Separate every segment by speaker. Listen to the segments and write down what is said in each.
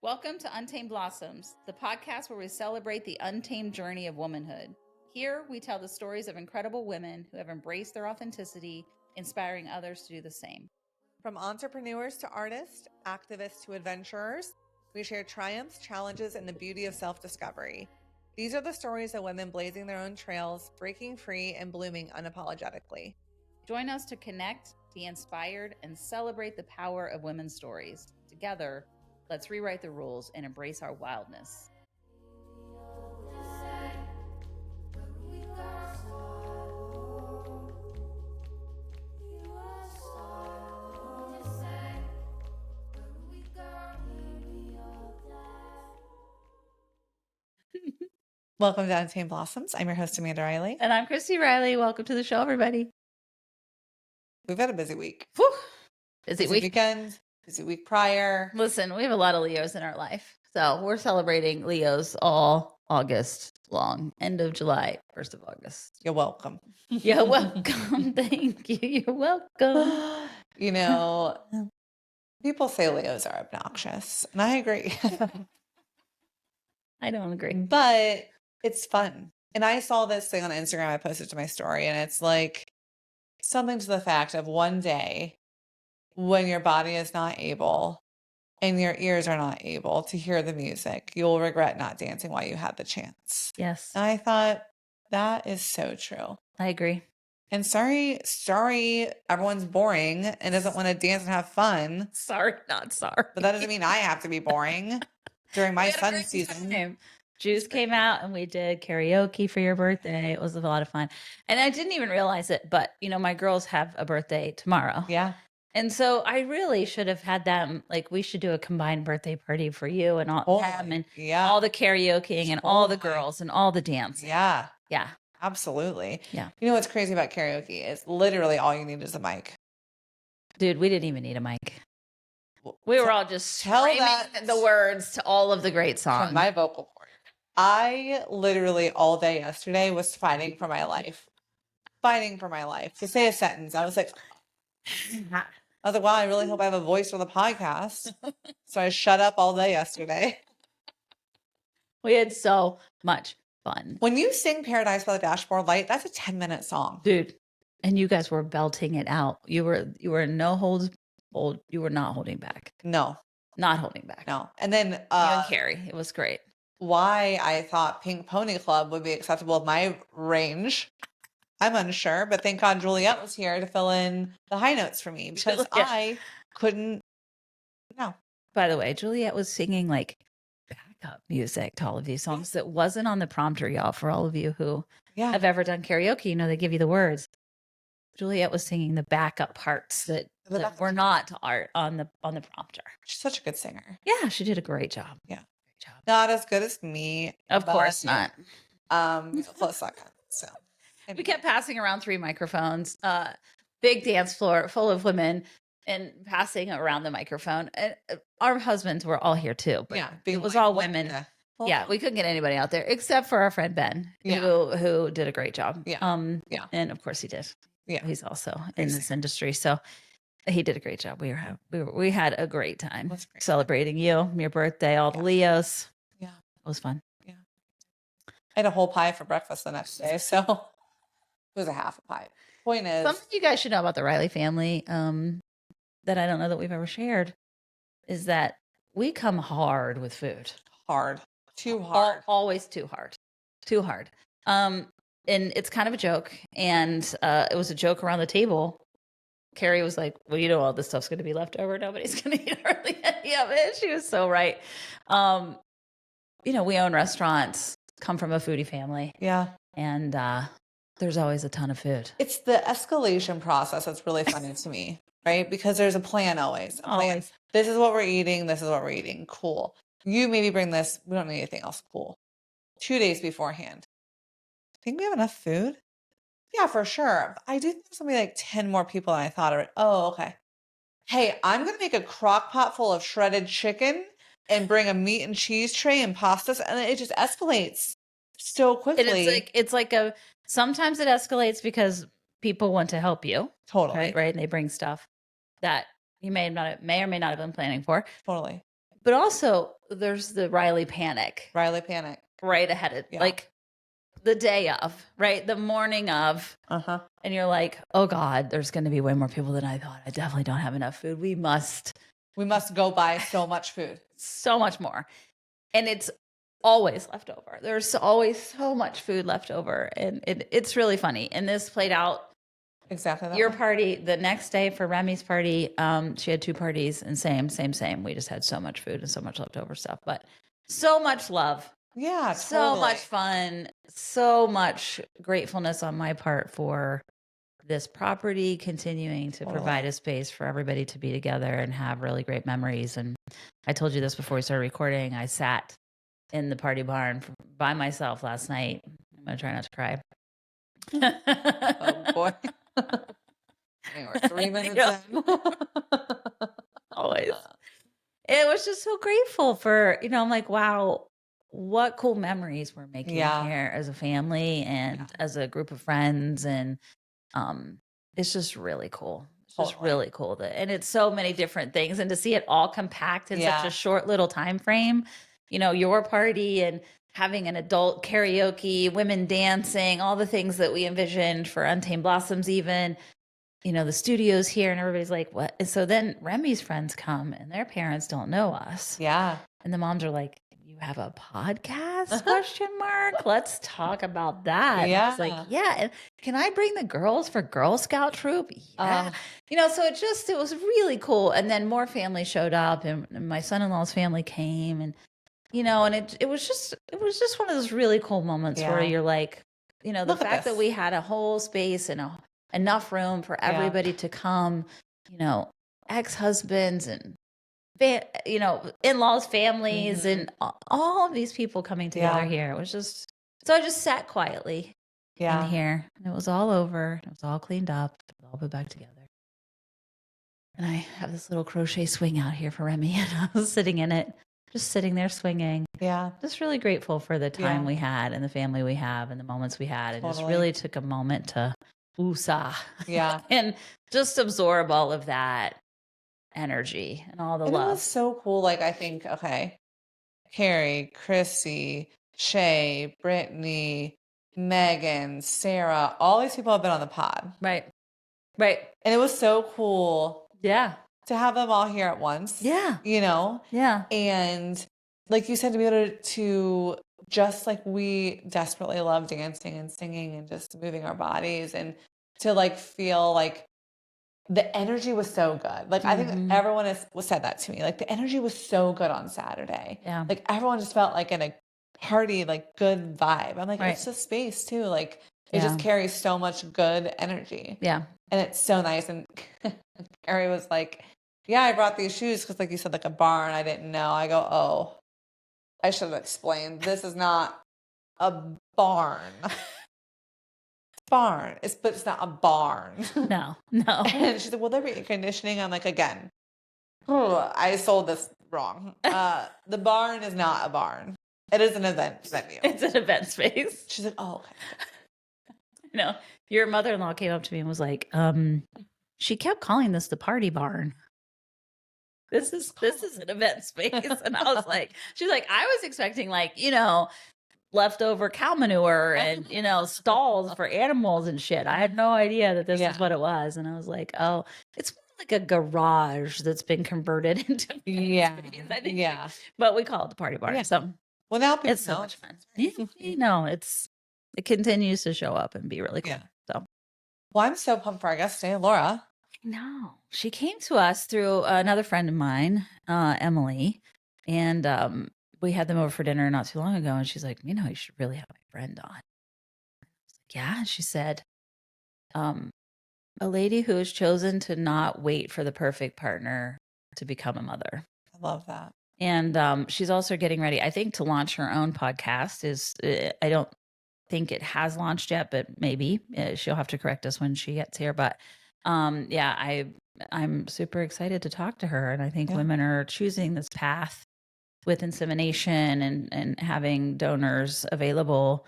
Speaker 1: Welcome to Untamed Blossoms, the podcast where we celebrate the untamed journey of womanhood. Here, we tell the stories of incredible women who have embraced their authenticity, inspiring others to do the same.
Speaker 2: From entrepreneurs to artists, activists to adventurers, we share triumphs, challenges, and the beauty of self-discovery. These are the stories of women blazing their own trails, breaking free, and blooming unapologetically.
Speaker 1: Join us to connect, be inspired, and celebrate the power of women's stories. Together, let's rewrite the rules and embrace our wildness.
Speaker 2: Welcome to Untamed Blossoms. I'm your host, Amanda Riley.
Speaker 1: And I'm Christy Riley. Welcome to the show, everybody.
Speaker 2: We've had a busy week.
Speaker 1: Whew.
Speaker 2: Busy weekend, busy week prior.
Speaker 1: Listen, we have a lot of Leos in our life. So we're celebrating Leos all August long. End of July, 1st of August.
Speaker 2: You're welcome.
Speaker 1: You're welcome. Thank you. You're welcome.
Speaker 2: You know, people say Leos are obnoxious, and I agree.
Speaker 1: I don't agree.
Speaker 2: But it's fun. And I saw this thing on Instagram. I posted to my story, and it's like something to the fact of one day when your body is not able and your ears are not able to hear the music, you'll regret not dancing while you had the chance.
Speaker 1: Yes.
Speaker 2: And I thought that is so true.
Speaker 1: I agree.
Speaker 2: And sorry, everyone's boring and doesn't want to dance and have fun.
Speaker 1: Sorry, not sorry.
Speaker 2: But that doesn't mean I have to be boring during my fun season.
Speaker 1: Juice came out and we did karaoke for your birthday. It was a lot of fun. And I didn't even realize it, but you know, my girls have a birthday tomorrow.
Speaker 2: Yeah.
Speaker 1: And so I really should have had them, like we should do a combined birthday party for you and all them and all the karaokeing and all the girls and all the dancing.
Speaker 2: Yeah.
Speaker 1: Yeah.
Speaker 2: Absolutely.
Speaker 1: Yeah.
Speaker 2: You know what's crazy about karaoke is literally all you need is a mic.
Speaker 1: Dude, we didn't even need a mic. We were all just screaming the words to all of the great songs.
Speaker 2: From my vocal cord. I literally all day yesterday was fighting for my life. Fighting for my life. To say a sentence. I was like, wow, I really hope I have a voice for the podcast. So I shut up all day yesterday.
Speaker 1: We had so much fun.
Speaker 2: When you sing Paradise by the Dashboard Light, that's a 10-minute song.
Speaker 1: Dude. And you guys were belting it out. You were no holds hold. You were not holding back.
Speaker 2: No.
Speaker 1: Not holding back.
Speaker 2: No. And then
Speaker 1: you and Carrie. It was great.
Speaker 2: Why I thought Pink Pony Club would be acceptable with my range, I'm unsure, but thank God Juliet was here to fill in the high notes for me because I couldn't. No.
Speaker 1: By the way, Juliet was singing like backup music to all of these songs that wasn't on the prompter, y'all. For all of you who have ever done karaoke, you know they give you the words. Juliet was singing the backup parts that were not art on the prompter.
Speaker 2: She's such a good singer.
Speaker 1: Yeah, she did a great job.
Speaker 2: Yeah, great job. Not as good as me,
Speaker 1: of course not.
Speaker 2: Close second. So.
Speaker 1: We kept passing around 3 microphones, big dance floor full of women and passing around the microphone. And our husbands were all here too. But it was all women. Yeah. Yeah, we couldn't get anybody out there except for our friend Ben, who did a great job.
Speaker 2: Yeah.
Speaker 1: And of course he did.
Speaker 2: Yeah.
Speaker 1: He's also in this industry. So he did a great job. We had a great time celebrating you, your birthday, all the Leos.
Speaker 2: Yeah.
Speaker 1: It was fun.
Speaker 2: Yeah. I had a whole pie for breakfast the next day. So it was a half a pie. Point is,
Speaker 1: something you guys should know about the Riley family that I don't know that we've ever shared is that we come hard with food.
Speaker 2: Hard. Too hard.
Speaker 1: Always too hard. Too hard. And it's kind of a joke. And it was a joke around the table. Carrie was like, well, you know, all this stuff's going to be left over. Nobody's going to eat hardly any of it. She was so right. You know, we own restaurants, come from a foodie family.
Speaker 2: Yeah.
Speaker 1: And there's always a ton of food.
Speaker 2: It's the escalation process that's really funny to me, right? Because there's a plan always. Plan. This is what we're eating. This is what we're eating. Cool. You maybe bring this. We don't need anything else. Cool. 2 days beforehand. Think we have enough food? Yeah, for sure. I do think there's something like 10 more people than I thought of it. Oh, okay. Hey, I'm going to make a crock pot full of shredded chicken and bring a meat and cheese tray and pastas. And it just escalates so quickly.
Speaker 1: And it's like sometimes it escalates because people want to help you.
Speaker 2: Totally.
Speaker 1: Right. And they bring stuff that you may or may not have been planning for.
Speaker 2: Totally.
Speaker 1: But also there's the Riley panic
Speaker 2: Riley panic.
Speaker 1: right ahead of like the day of, right? The morning of. And you're like, oh God, there's going to be way more people than I thought. I definitely don't have enough food. We must
Speaker 2: go buy so much food.
Speaker 1: So much more. And it's always left over. There's always so much food left over. And it's really funny. And this played out
Speaker 2: exactly that
Speaker 1: your
Speaker 2: way.
Speaker 1: Party the next day for Remy's party. She had 2 parties and same. We just had so much food and so much leftover stuff, but so much love.
Speaker 2: Yeah,
Speaker 1: so much fun, so much gratefulness on my part for this property continuing to provide a space for everybody to be together and have really great memories. And I told you this before we started recording. I sat in the party barn by myself last night. I'm going to try not to cry.
Speaker 2: Oh boy. We're 3 minutes in.
Speaker 1: Always. It was just so grateful for, I'm like, wow, what cool memories we're making here as a family and as a group of friends. And it's just really cool. It's just really cool. And it's so many different things. And to see it all compact in such a short little time frame, your party and having an adult karaoke, women dancing, all the things that we envisioned for Untamed Blossoms even, the studio's here and everybody's like, what? And so then Remy's friends come and their parents don't know us.
Speaker 2: Yeah.
Speaker 1: And the moms are like, you have a podcast? Question mark. Let's talk about that.
Speaker 2: Yeah.
Speaker 1: It's like, yeah. And can I bring the girls for Girl Scout troop? Yeah. So it was really cool. And then more families showed up and my son-in-law's family came and, and it was just one of those really cool moments where you're like, the fact that we had a whole space and enough room for everybody to come, ex-husbands and in-laws, families, and all of these people coming together here. It was just, so I just sat quietly in here and it was all over. It was all cleaned up. It was all put back together. And I have this little crochet swing out here for Remy and I was sitting in it, just sitting there swinging.
Speaker 2: Yeah.
Speaker 1: Just really grateful for the time we had and the family we have and the moments we had. And just really took a moment to woosah.
Speaker 2: Yeah.
Speaker 1: And just absorb all of that energy and all the love.
Speaker 2: It was so cool. Like, I think, Carrie, Chrissy, Shay, Brittany, Megan, Sarah, all these people have been on the pod.
Speaker 1: Right.
Speaker 2: And it was so cool.
Speaker 1: Yeah.
Speaker 2: To have them all here at once.
Speaker 1: Yeah.
Speaker 2: Yeah. And like you said, to be able to just like we desperately love dancing and singing and just moving our bodies and to like feel like the energy was so good. Like, I think everyone said that to me. Like, the energy was so good on Saturday.
Speaker 1: Yeah.
Speaker 2: Like, everyone just felt like in a party, like, good vibe. I'm like, it's the space, too. Like, it just carries so much good energy.
Speaker 1: Yeah.
Speaker 2: And it's so nice. And Carrie was like, yeah, I brought these shoes because, like you said, like a barn. I didn't know. I go, oh, I should have explained. This is not a barn. Barn. But it's not a barn.
Speaker 1: No.
Speaker 2: And she said, will there be air conditioning? I'm like, again, I sold this wrong. The barn is not a barn. It is an event venue.
Speaker 1: It's an event space.
Speaker 2: She's like, oh, okay.
Speaker 1: Your mother-in-law came up to me and was like, she kept calling this the party barn. This is an event space. And I was like, she's like, I was expecting like, leftover cow manure and, stalls for animals and shit. I had no idea that this is what it was. And I was like, oh, it's like a garage that's been converted into space, I think.
Speaker 2: Yeah.
Speaker 1: But we call it the party barn.
Speaker 2: Yeah.
Speaker 1: So
Speaker 2: well, now
Speaker 1: it's so much fun. It continues to show up and be really cool.
Speaker 2: Yeah.
Speaker 1: So
Speaker 2: well, I'm so pumped for our guest today, Laura.
Speaker 1: No, she came to us through another friend of mine, Emily, and we had them over for dinner not too long ago. And she's like, you should really have my friend on. I was like, yeah. And she said, a lady who has chosen to not wait for the perfect partner to become a mother.
Speaker 2: I love that.
Speaker 1: And she's also getting ready, I think, to launch her own podcast. I don't think it has launched yet, but maybe she'll have to correct us when she gets here. But I'm super excited to talk to her. And I think women are choosing this path with insemination and having donors available.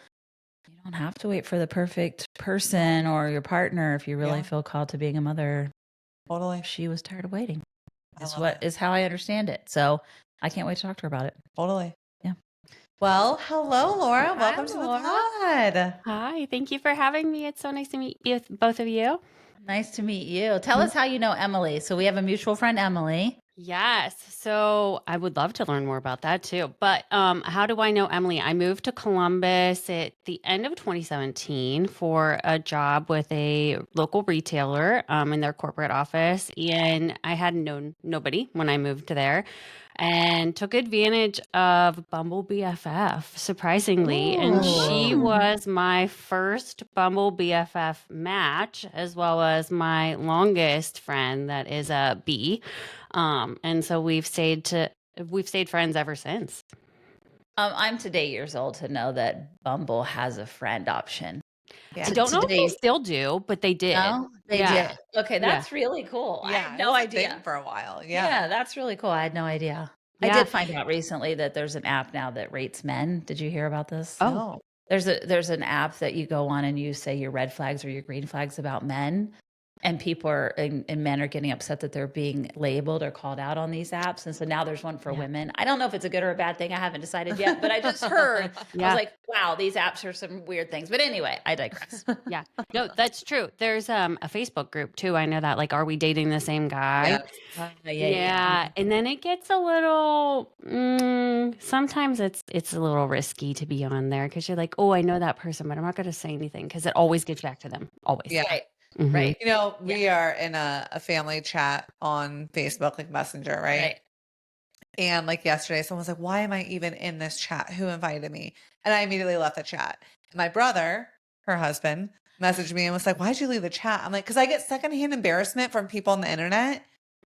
Speaker 1: You don't have to wait for the perfect person or your partner if you really feel called to being a mother.
Speaker 2: Totally.
Speaker 1: She was tired of waiting. Is how I understand it. So I can't wait to talk to her about it.
Speaker 2: Totally.
Speaker 1: Yeah.
Speaker 2: Well, hello, Laura. Welcome to the
Speaker 3: Laura.
Speaker 2: pod.
Speaker 3: Hi, thank you for having me. It's so nice to meet you, both of you.
Speaker 1: Nice to meet you. Tell us how you know Emily. So we have a mutual friend, Emily.
Speaker 3: Yes, so I would love to learn more about that too. But how do I know Emily? I moved to Columbus at the end of 2017 for a job with a local retailer in their corporate office, and I had known nobody when I moved to there. And took advantage of Bumble BFF, surprisingly. And she
Speaker 1: Ooh.
Speaker 3: was my first Bumble BFF match, as well as my longest friend that is a B. And so we've stayed friends ever since.
Speaker 1: I'm today years old to know that Bumble has a friend option.
Speaker 2: Yeah.
Speaker 3: I don't know if they
Speaker 1: Today's
Speaker 3: still do, but they did.
Speaker 1: No, they
Speaker 3: Yeah.
Speaker 1: did. Okay,
Speaker 3: Yeah.
Speaker 1: that's really cool. I
Speaker 2: Yeah,
Speaker 1: had
Speaker 2: it
Speaker 1: no
Speaker 2: was a thing
Speaker 1: idea.
Speaker 2: for a while.
Speaker 1: Yeah,
Speaker 2: Yeah.
Speaker 1: that's really cool. I had no idea. I
Speaker 3: Yeah.
Speaker 1: did find out recently that there's an app now that rates men. Did you hear about this?
Speaker 3: Oh.
Speaker 2: No.
Speaker 1: There's an app that you go on and you say your red flags or your green flags about men, and people are and men are getting upset that they're being labeled or called out on these apps. And so now there's one for
Speaker 3: Yeah.
Speaker 1: women. I don't know if it's a good or a bad thing. I haven't decided yet, but I just heard. I
Speaker 3: Yeah.
Speaker 1: was like, wow, these apps are some weird things. But anyway, I digress.
Speaker 3: Yeah. No, that's true. There's a Facebook group too. I know that, like, are we dating the same guy?
Speaker 2: Yeah.
Speaker 3: Yeah. And then it gets a little sometimes it's a little risky to be on there because you're like, oh, I know that person, but I'm not going to say anything because it always gets back to them. Always.
Speaker 2: Yeah.
Speaker 1: Right.
Speaker 3: Mhm.
Speaker 1: Right.
Speaker 2: You know, we are in a family chat on Facebook, like Messenger, right?
Speaker 1: Right.
Speaker 2: And like yesterday, someone was like, why am I even in this chat? Who invited me? And I immediately left the chat. My brother, her husband, messaged me and was like, why'd you leave the chat? I'm like, because I get secondhand embarrassment from people on the internet.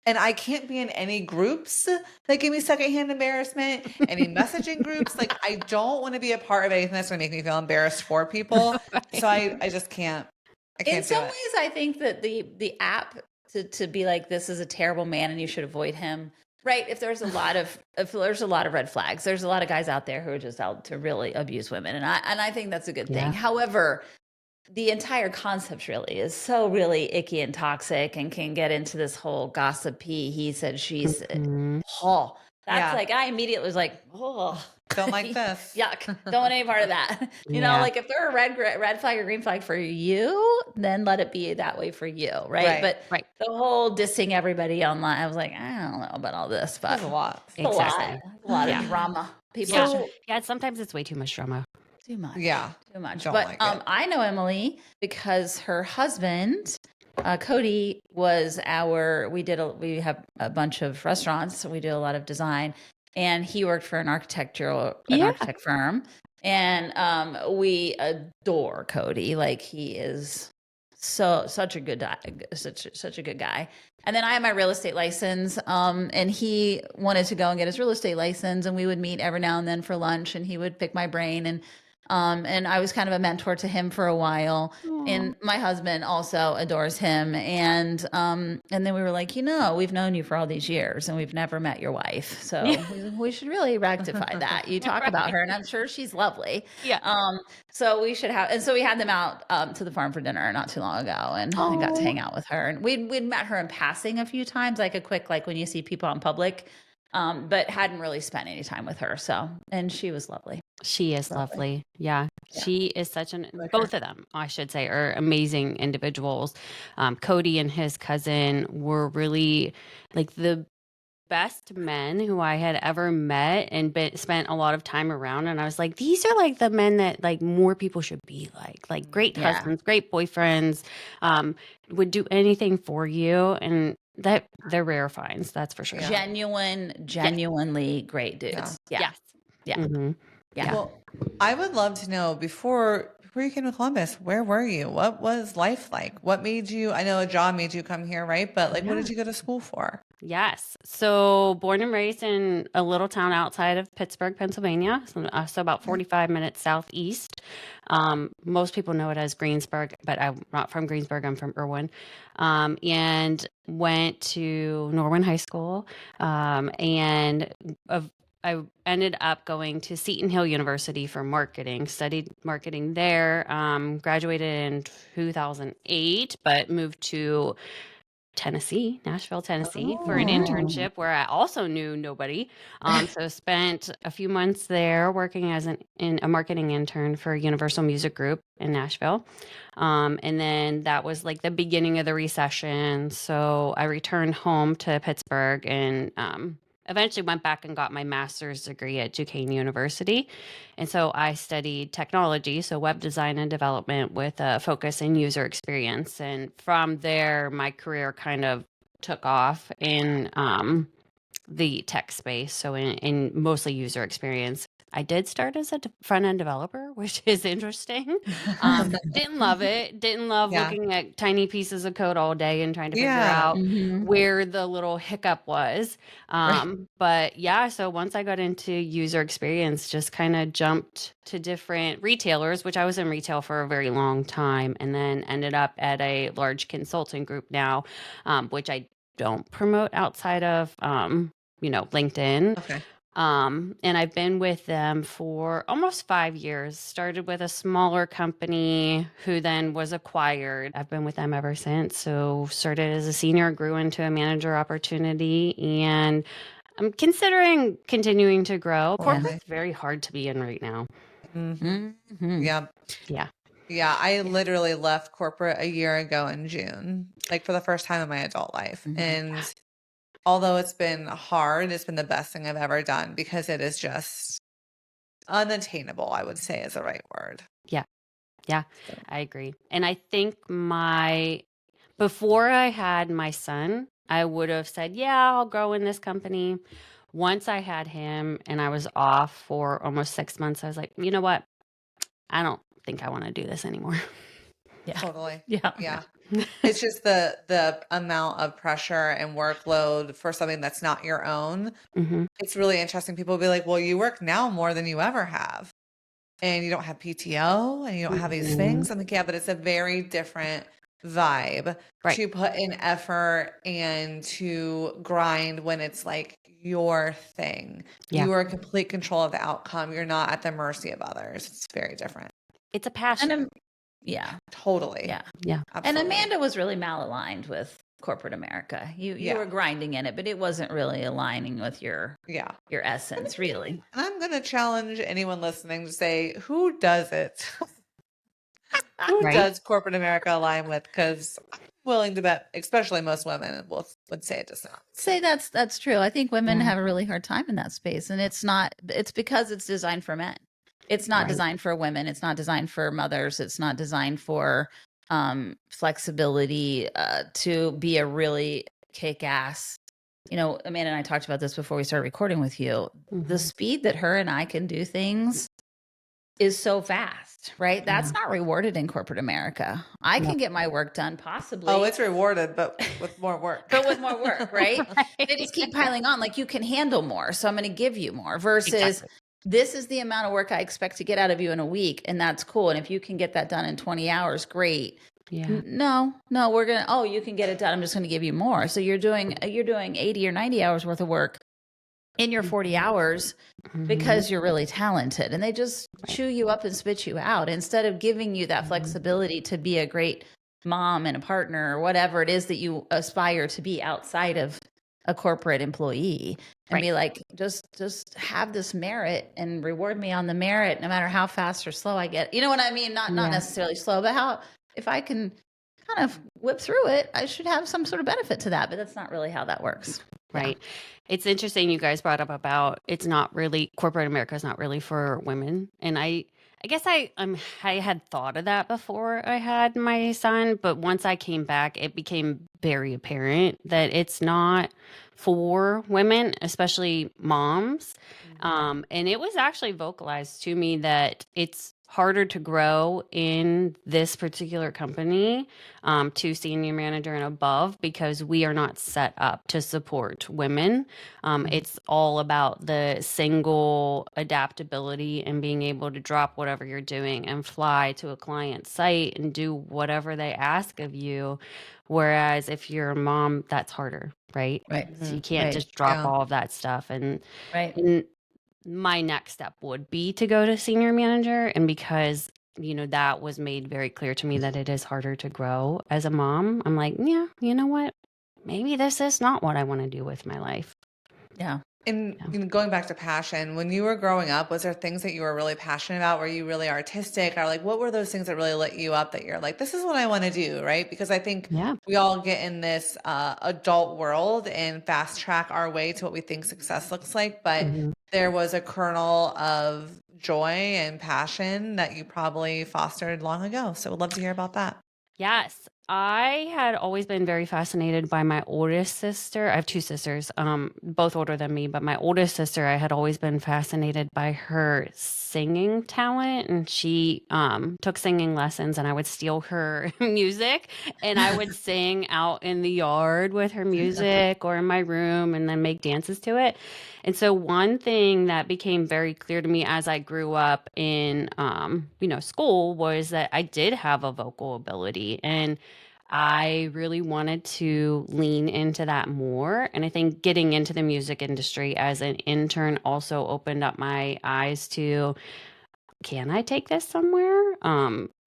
Speaker 2: And I can't be in any groups that give me secondhand embarrassment, any messaging groups. Like, I don't want to be a part of anything that's going to make me feel embarrassed for people. So I just can't. I can't
Speaker 1: In
Speaker 2: do
Speaker 1: some
Speaker 2: it.
Speaker 1: ways, I think that the app to be like, this is a terrible man and you should avoid him. Right. If there's a lot of red flags, there's a lot of guys out there who are just out to really abuse women. And I think that's a good thing.
Speaker 3: Yeah.
Speaker 1: However, the entire concept really is so really icky and toxic and can get into this whole gossipy, he said, she said.
Speaker 3: Mhm.
Speaker 1: Oh, that's
Speaker 2: Yeah.
Speaker 1: like, I immediately was like, oh,
Speaker 2: Don't like this.
Speaker 1: yuck. Don't want any part of that. You know,
Speaker 3: Yeah.
Speaker 1: like if they're a red flag or green flag for you, then let it be that way for you. Right.
Speaker 2: Right.
Speaker 1: But
Speaker 3: Right.
Speaker 1: the whole dissing everybody online, I was like, I don't know about all this, but
Speaker 2: There's a lot.
Speaker 1: it's
Speaker 3: Exactly.
Speaker 1: a lot
Speaker 3: Yeah.
Speaker 1: of drama. People
Speaker 3: Yeah.
Speaker 1: are
Speaker 3: Yeah. Sometimes it's way too much drama.
Speaker 1: too much.
Speaker 2: Yeah.
Speaker 1: Too much.
Speaker 2: Don't
Speaker 1: But
Speaker 2: like it.
Speaker 1: I know Emily because her husband, Cody, was we have a bunch of restaurants. We do a lot of design, and he worked for an architect firm. And we adore Cody. Like, he is such a good guy. And then I have my real estate license, and he wanted to go and get his real estate license, and we would meet every now and then for lunch, and he would pick my brain, and I was kind of a mentor to him for a while. And my husband also adores him, and then we were like, we've known you for all these years, and we've never met your wife, so we should really rectify that. You talk about her, and I'm sure she's lovely.
Speaker 3: Yeah.
Speaker 1: So we should have, and so we had them out to the farm for dinner not too long ago, and I got to hang out with her. And we'd met her in passing a few times, like a quick, like when you see people in public, but hadn't really spent any time with her. So, and she was lovely.
Speaker 3: She is lovely. Yeah.
Speaker 1: Yeah.
Speaker 3: She is such
Speaker 1: Like
Speaker 3: both
Speaker 1: her.
Speaker 3: of them, I should say, are amazing individuals. Cody and his cousin were really like the best men who I had ever met and spent a lot of time around. And I was like, these are like the men that like more people should be like great
Speaker 1: Yeah.
Speaker 3: husbands, great boyfriends, would do anything for you. And that they're rare finds, that's for sure.
Speaker 2: Yeah.
Speaker 1: Genuinely great dudes. Yeah.
Speaker 3: Yes.
Speaker 1: Yeah.
Speaker 3: Mhm.
Speaker 1: Yeah.
Speaker 2: Well, I would love to know before you came to Columbus, where were you? What was life like? What made you, I know a job made you come here, right? But like, what did you go to school for?
Speaker 3: Yes. So born and raised in a little town outside of Pittsburgh, Pennsylvania. So about 45 minutes southeast. Most people know it as Greensburg, but I'm not from Greensburg. I'm from Irwin. And went to Norwin High School. I ended up going to Seton Hill University for marketing, studied marketing there, graduated in 2008, but moved to Nashville, Tennessee, for an
Speaker 1: Oh.
Speaker 3: internship where I also knew nobody. So spent a few months there working as a marketing intern for Universal Music Group in Nashville. And then that was like the beginning of the recession. So I returned home to Pittsburgh and eventually went back and got my master's degree at Duquesne University. And so I studied technology, so web design and development with a focus in user experience. And from there, my career kind of took off in the tech space, so in mostly user experience. I did start as a front-end developer, which is interesting. Didn't love it. Didn't love
Speaker 2: Yeah.
Speaker 3: looking at tiny pieces of code all day and trying to figure
Speaker 2: Yeah.
Speaker 3: out
Speaker 1: Mhm.
Speaker 3: where the little hiccup was.
Speaker 2: Right.
Speaker 3: But yeah, so once I got into user experience, just kind of jumped to different retailers, which I was in retail for a very long time, and then ended up at a large consulting group now, which I don't promote outside of LinkedIn.
Speaker 2: Okay.
Speaker 3: And I've been with them for almost 5 years. Started with a smaller company who then was acquired. I've been with them ever since. So started as a senior, grew into a manager opportunity, and I'm considering continuing to grow. Corporate's very hard to be in right now.
Speaker 1: Mhm.
Speaker 2: Yeah.
Speaker 3: Yeah.
Speaker 2: Yeah. I literally left corporate a year ago in June, like for the first time in my adult life.
Speaker 1: Mhm.
Speaker 2: And although it's been hard, it's been the best thing I've ever done because it is just unattainable, I would say is the right word.
Speaker 3: Yeah, I agree. And I think before I had my son, I would have said, yeah, I'll grow in this company. Once I had him and I was off for almost 6 months, I was like, you know what? I don't think I want to do this anymore.
Speaker 1: Yeah.
Speaker 2: Totally.
Speaker 1: Yeah.
Speaker 2: Yeah. It's just the amount of pressure and workload for something that's not your own.
Speaker 3: hmm
Speaker 2: It's really interesting. People will be like, well, you work now more than you ever have. And you don't have PTO and you don't have these things. I'm like, yeah, but it's a very different vibe
Speaker 3: Right.
Speaker 2: to put in effort and to grind when it's like your thing.
Speaker 3: Yeah.
Speaker 2: You are in complete control of the outcome. You're not at the mercy of others. It's very different.
Speaker 3: It's a passion.
Speaker 1: And yeah.
Speaker 2: Totally.
Speaker 1: Yeah.
Speaker 3: Yeah.
Speaker 1: And
Speaker 2: Absolutely.
Speaker 1: Amanda was really malaligned with corporate America. You
Speaker 2: Yeah.
Speaker 1: were grinding in it, but it wasn't really aligning with your
Speaker 2: Yeah.
Speaker 1: essence, really.
Speaker 2: And I'm going to challenge anyone listening to say, who does it? Who
Speaker 3: Right.
Speaker 2: does corporate America align with? Because I'm willing to bet, especially most women would say it does not.
Speaker 1: Say that's true. I think women
Speaker 3: Yeah.
Speaker 1: have a really hard time in that space, and it's because it's designed for men. It's not
Speaker 3: Right.
Speaker 1: designed for women. It's not designed for mothers. It's not designed for flexibility to be a really kick-ass. Amanda and I talked about this before we started recording with you. The
Speaker 3: Mhm.
Speaker 1: speed that her and I can do things is so fast, right? That's not rewarded in corporate America. I
Speaker 3: No.
Speaker 1: can get my work done possibly.
Speaker 2: Oh, it's rewarded, but with more work.
Speaker 1: But with more work, right? They just keep piling on. Like, you can handle more, so I'm going to give you more. Versus,
Speaker 3: Exactly.
Speaker 1: this is the amount of work I expect to get out of you in a week, and that's cool. And if you can get that done in 20 hours, great.
Speaker 3: Yeah.
Speaker 1: No, we're gonna. Oh, you can get it done. I'm just going to give you more. So you're doing 80 or 90 hours worth of work in your 40 hours
Speaker 3: Mhm.
Speaker 1: because you're really talented, and they just chew you up and spit you out instead of giving you that flexibility to be a great mom and a partner or whatever it is that you aspire to be outside of a corporate employee, and
Speaker 3: Right.
Speaker 1: be like, just have this merit and reward me on the merit, no matter how fast or slow I get. You know what I mean? Not
Speaker 3: Yeah.
Speaker 1: necessarily slow, but if I can kind of whip through it, I should have some sort of benefit to that. But that's not really how that works. Yeah.
Speaker 3: Right. It's interesting you guys brought up about it's not really corporate America is not really for women. And I guess I had thought of that before I had my son, but once I came back, it became very apparent that it's not for women, especially moms. And it was actually vocalized to me that it's harder to grow in this particular company to senior manager and above because we are not set up to support women. It's all about the single adaptability and being able to drop whatever you're doing and fly to a client site and do whatever they ask of you. Whereas if you're a mom, that's harder, right?
Speaker 1: Right.
Speaker 3: So you can't
Speaker 1: Right.
Speaker 3: just drop
Speaker 2: Yeah.
Speaker 3: all of that stuff. And
Speaker 1: Right.
Speaker 3: my next step would be to go to senior manager. And because, that was made very clear to me that it is harder to grow as a mom, I'm like, yeah, you know what? maybe this is not what I want to do with my life.
Speaker 1: Yeah.
Speaker 2: And
Speaker 3: Yeah.
Speaker 2: you know, going back to passion, when you were growing up, was there things that you were really passionate about? Were you really artistic? Or like, what were those things that really lit you up that you're like, this is what I want to do, right? Because I think
Speaker 3: Yeah.
Speaker 2: we all get in this adult world and fast track our way to what we think success looks like. But
Speaker 3: Mhm.
Speaker 2: there was a kernel of joy and passion that you probably fostered long ago. So we'd love to hear about that.
Speaker 3: Yes, I had always been very fascinated by my oldest sister. I have two sisters, both older than me, but my oldest sister, I had always been fascinated by her singing talent, and she took singing lessons, and I would steal her music, and I would sing out in the yard with her music or in my room, and then make dances to it. And so one thing that became very clear to me as I grew up in school was that I did have a vocal ability, and I really wanted to lean into that more. And I think getting into the music industry as an intern also opened up my eyes to, can I take this somewhere?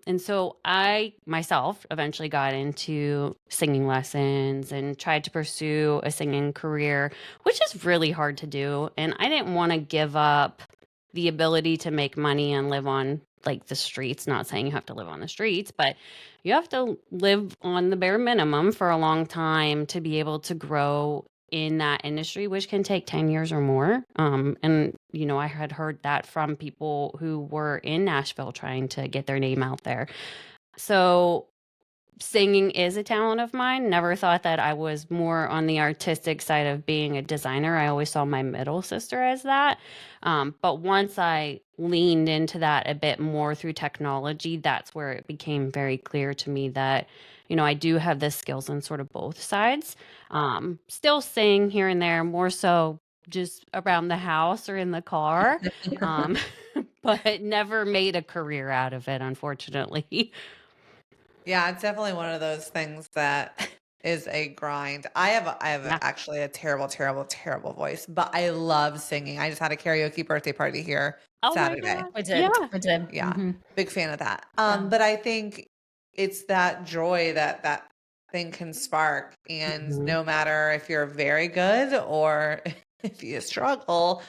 Speaker 3: And so I myself eventually got into singing lessons and tried to pursue a singing career, which is really hard to do. And I didn't want to give up the ability to make money and live on like the streets. Not saying you have to live on the streets, but you have to live on the bare minimum for a long time to be able to grow in that industry, which can take 10 years or more. And, I had heard that from people who were in Nashville trying to get their name out there. So singing is a talent of mine. Never thought that I was more on the artistic side of being a designer. I always saw my middle sister as that. But once I leaned into that a bit more through technology, that's where it became very clear to me that, I do have the skills on sort of both sides. Still sing here and there, more so just around the house or in the car. Um, but never made a career out of it, unfortunately.
Speaker 2: Yeah, it's definitely one of those things that is a grind. I have
Speaker 3: Yeah.
Speaker 2: actually a terrible, terrible, terrible voice, but I love singing. I just had a karaoke birthday party here
Speaker 3: Oh my
Speaker 2: Saturday.
Speaker 3: God.
Speaker 1: We did.
Speaker 3: Yeah.
Speaker 1: We did.
Speaker 2: Yeah,
Speaker 1: Mhm.
Speaker 2: big fan of that.
Speaker 1: Yeah.
Speaker 2: But I think it's that joy that that thing can spark, and
Speaker 3: Mhm.
Speaker 2: no matter if you're very good or if you struggle,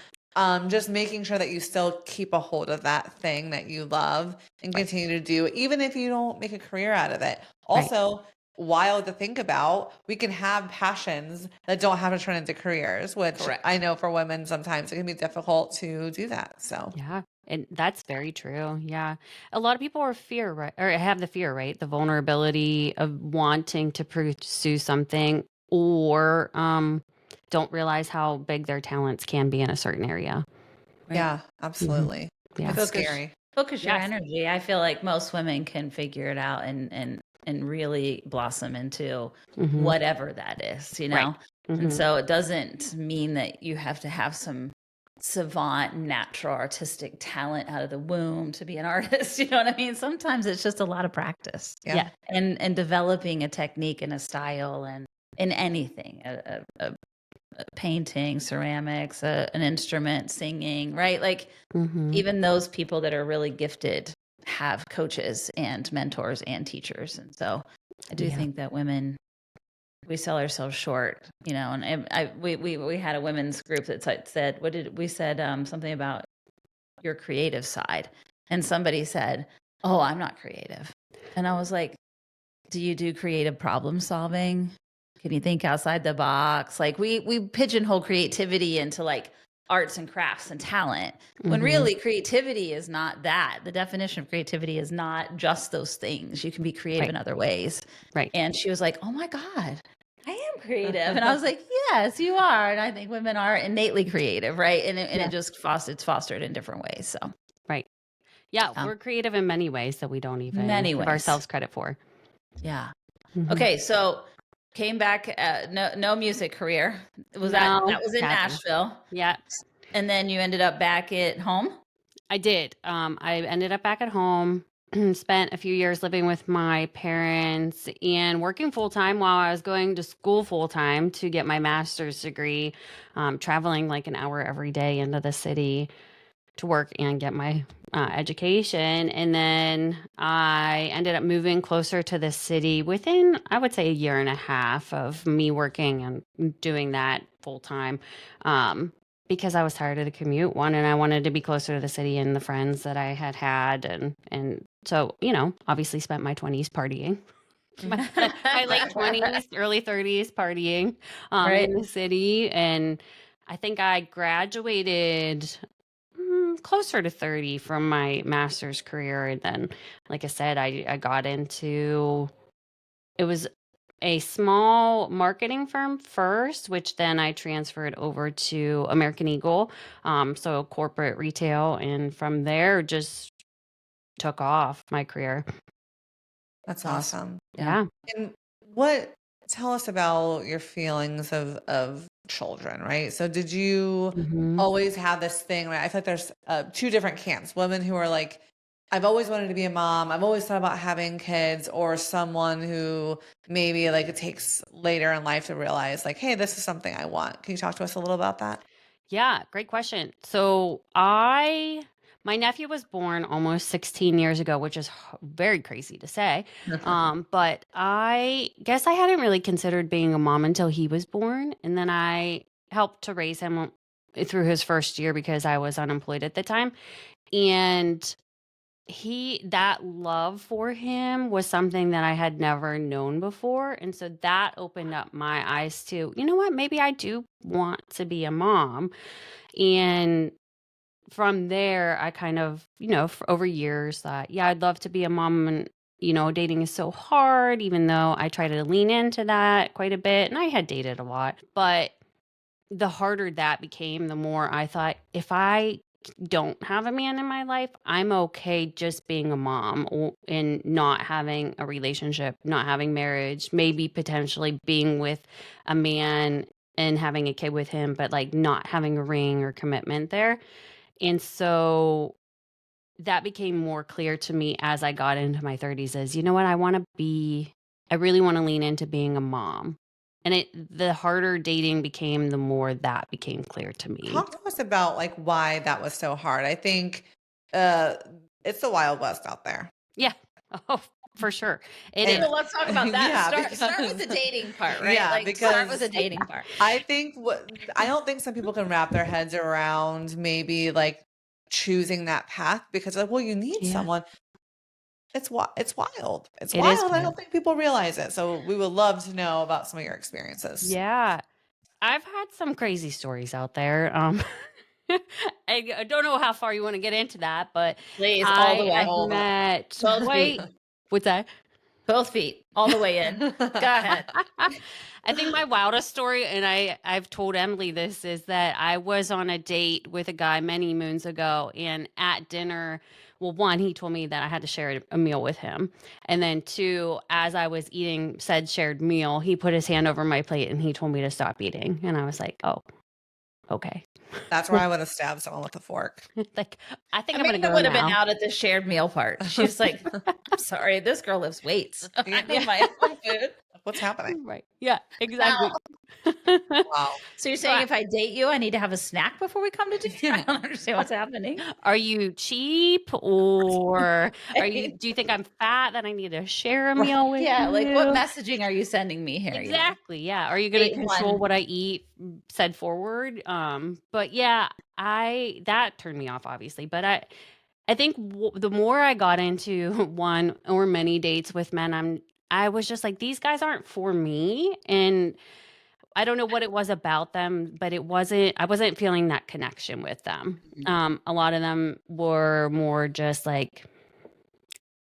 Speaker 2: just making sure that you still keep a hold of that thing that you love and
Speaker 3: Right.
Speaker 2: continue to do, even if you don't make a career out of it.
Speaker 3: Right.
Speaker 2: Also, wild to think about, we can have passions that don't have to turn into careers, which I
Speaker 1: Correct.
Speaker 2: know for women sometimes it can be difficult to do that. So,
Speaker 3: Yeah. And that's very true. Yeah. A lot of people are fear, right? Or have the fear, right? The vulnerability of wanting to pursue something or don't realize how big their talents can be in a certain area.
Speaker 1: Right.
Speaker 2: yeah,
Speaker 3: Mhm.
Speaker 2: absolutely.
Speaker 3: Yeah.
Speaker 2: It's
Speaker 1: Focus
Speaker 2: scary.
Speaker 1: focus your
Speaker 3: Yes.
Speaker 1: energy. I feel like most women can figure it out and really blossom into
Speaker 3: Hmm.
Speaker 1: whatever that is, you
Speaker 3: Right.
Speaker 1: know? And
Speaker 3: Hmm.
Speaker 1: so it doesn't mean that you have to have some savant, natural, artistic talent out of the womb to be an artist. You know what I mean? Sometimes it's just a lot of practice
Speaker 2: Yeah.
Speaker 3: Yeah.
Speaker 1: and developing a technique and a style and in anything, a painting, ceramics, an instrument, singing, right? Like
Speaker 3: Hmm.
Speaker 1: even those people that are really gifted have coaches and mentors and teachers. And so I do
Speaker 3: Yeah.
Speaker 1: think that women, we sell ourselves short, and we had a women's group that said, what did we said, something about your creative side. And somebody said, oh, I'm not creative. And I was like, do you do creative problem solving? Can you think outside the box? Like we pigeonhole creativity into like arts and crafts and talent, when
Speaker 3: Hmm.
Speaker 1: really creativity is not that. The definition of creativity is not just those things. You can be creative
Speaker 3: Right.
Speaker 1: in other ways.
Speaker 3: Right.
Speaker 1: And she was like, "Oh my god, I am creative." And I was like, "Yes, you are." And I think women are innately creative, right? And
Speaker 3: Yeah.
Speaker 1: it just it's fostered in different ways. So,
Speaker 3: Right. Yeah.
Speaker 1: um,
Speaker 3: We're creative in many ways that we don't even
Speaker 1: many
Speaker 3: give
Speaker 1: ways.
Speaker 3: ourselves credit for.
Speaker 1: Yeah.
Speaker 3: Hmm.
Speaker 1: Okay, so came back, no music career. Was that
Speaker 3: No,
Speaker 1: was in
Speaker 3: sadly.
Speaker 1: Nashville,
Speaker 3: Yeah.
Speaker 1: and then you ended up back at home?
Speaker 3: I did. I ended up back at home, spent a few years living with my parents and working full time while I was going to school full time to get my master's degree, traveling like an hour every day into the city. to work and get my education. And then I ended up moving closer to the city within, I would say, a year and a half of me working and doing that full time. Because I was tired of the commute, one, and I wanted to be closer to the city and the friends that I had. And so, obviously spent my 20s partying. My late 20s, early 30s partying in the city. And I think I graduated closer to 30 from my master's career. And then, like I said, I got into, it was a small marketing firm first, which then I transferred over to American Eagle, so corporate retail, and from there just took off my career.
Speaker 2: That's awesome.
Speaker 3: Yeah.
Speaker 2: And tell us about your feelings of children, right? So did you always have this thing, right? I feel like there's two different camps, women who are like, I've always wanted to be a mom. I've always thought about having kids, or someone who maybe like it takes later in life to realize like, hey, this is something I want. Can you talk to us a little about that?
Speaker 3: Yeah, great question. So my nephew was born almost 16 years ago, which is very crazy to say. But I guess I hadn't really considered being a mom until he was born. And then I helped to raise him through his first year because I was unemployed at the time. And that love for him was something that I had never known before. And so that opened up my eyes to, you know what, maybe I do want to be a mom. And from there, I kind of, for over years thought, yeah, I'd love to be a mom. And, dating is so hard, even though I try to lean into that quite a bit. And I had dated a lot. But the harder that became, the more I thought, if I don't have a man in my life, I'm okay just being a mom and not having a relationship, not having marriage, maybe potentially being with a man and having a kid with him, but like not having a ring or commitment there. And so that became more clear to me as I got into my 30s is, you know what, I really want to lean into being a mom. And the harder dating became, the more that became clear to me.
Speaker 2: Talk to us about like why that was so hard. I think it's the Wild West out there.
Speaker 3: Yeah. Oh, for sure.
Speaker 1: Well, let's talk about that. Start with the dating part, right?
Speaker 2: Yeah,
Speaker 1: start with the dating part.
Speaker 2: I think I don't think some people can wrap their heads around maybe like choosing that path because like, well, you need someone. It's wild. It's wild. I don't think people realize it. So we would love to know about some of your experiences.
Speaker 3: Yeah. I've had some crazy stories out there. I don't know how far you want to get into that, but
Speaker 1: please, all the way.
Speaker 3: I've met what's that?
Speaker 1: Both feet, all the way in. Go ahead.
Speaker 3: I think my wildest story, and I've told Emily this, is that I was on a date with a guy many moons ago, and at dinner, well, one, he told me that I had to share a meal with him. And then two, as I was eating said shared meal, he put his hand over my plate and he told me to stop eating. And I was like, oh, okay.
Speaker 2: That's where I would have stabbed someone with a fork.
Speaker 3: Like, I think I'm going to go
Speaker 1: would
Speaker 3: now.
Speaker 1: have been out at the shared meal part. She's like, I'm sorry, this girl lifts weights. I need my own food.
Speaker 2: What's happening?
Speaker 3: Right. Yeah, exactly.
Speaker 2: Wow.
Speaker 1: So you're saying if I date you, I need to have a snack before we come to dinner? I don't understand what's happening.
Speaker 3: Are you cheap, or do you think I'm fat that I need to share a meal with you?
Speaker 1: Yeah, like what messaging are you sending me here?
Speaker 3: Exactly. Yeah. Are you going to control what I eat said forward? But yeah, that turned me off, obviously. But I think the more I got into one or many dates with men, I was just like, these guys aren't for me. And I don't know what it was about them, but I wasn't feeling that connection with them. A lot of them were more just like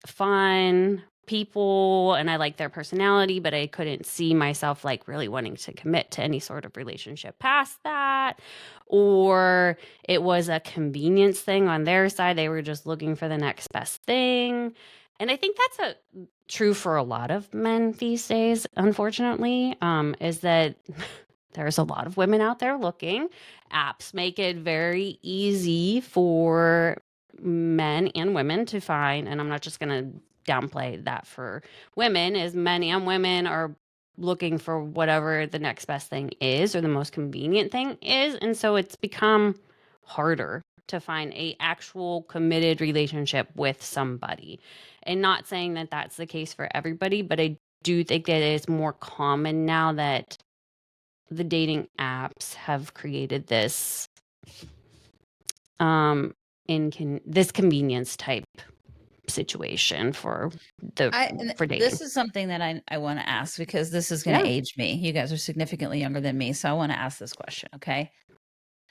Speaker 3: fun people, and I liked their personality, but I couldn't see myself like really wanting to commit to any sort of relationship past that. Or it was a convenience thing on their side. They were just looking for the next best thing. And I think that's true for a lot of men these days, unfortunately, is that there's a lot of women out there looking. Apps make it very easy for men and women to find, and I'm not just going to downplay that for women, is men and women are looking for whatever the next best thing is or the most convenient thing is. And so it's become harder to find a actual committed relationship with somebody. And not saying that that's the case for everybody, but I do think that it's more common now that the dating apps have created this this convenience type situation for dating.
Speaker 1: This is something that I want to ask, because this is going to age me. You guys are significantly younger than me, so I want to ask this question. Okay,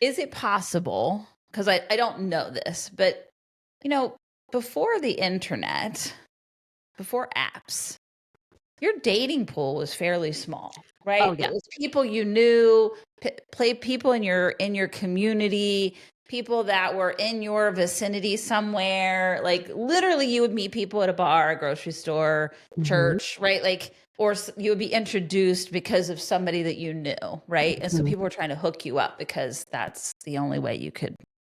Speaker 1: is it possible? Because I don't know this, but before the internet, before apps, your dating pool was fairly small, right?
Speaker 3: Oh, yeah.
Speaker 1: It was people you knew, people in your community, people that were in your vicinity somewhere. Like literally, you would meet people at a bar, a grocery store, church, right? Like, or you would be introduced because of somebody that you knew, right? And so people were trying to hook you up because that's the only way you could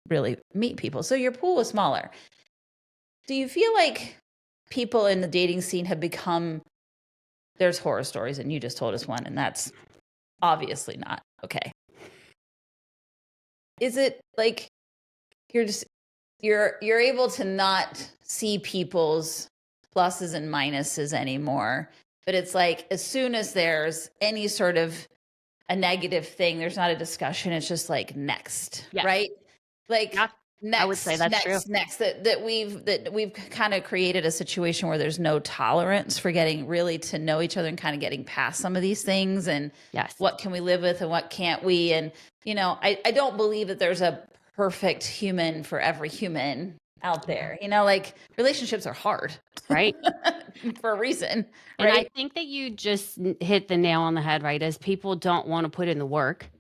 Speaker 1: really meet people. So your pool was smaller. Do you feel like people in the dating scene have become, there's horror stories and you just told us one, and that's obviously not okay. Is it like you're able to not see people's pluses and minuses anymore, but it's like as soon as there's any sort of a negative thing, there's not a discussion, it's just like next, right? Like next,
Speaker 3: I would say that's true.
Speaker 1: Next, that we've kind of created a situation where there's no tolerance for getting really to know each other and kind of getting past some of these things, and what can we live with and what can't we? And I don't believe that there's a perfect human for every human out there. Like relationships are hard,
Speaker 3: right?
Speaker 1: For a reason,
Speaker 3: right? And I
Speaker 1: right?
Speaker 3: think that you just hit the nail on the head, right? As people don't want to put in the work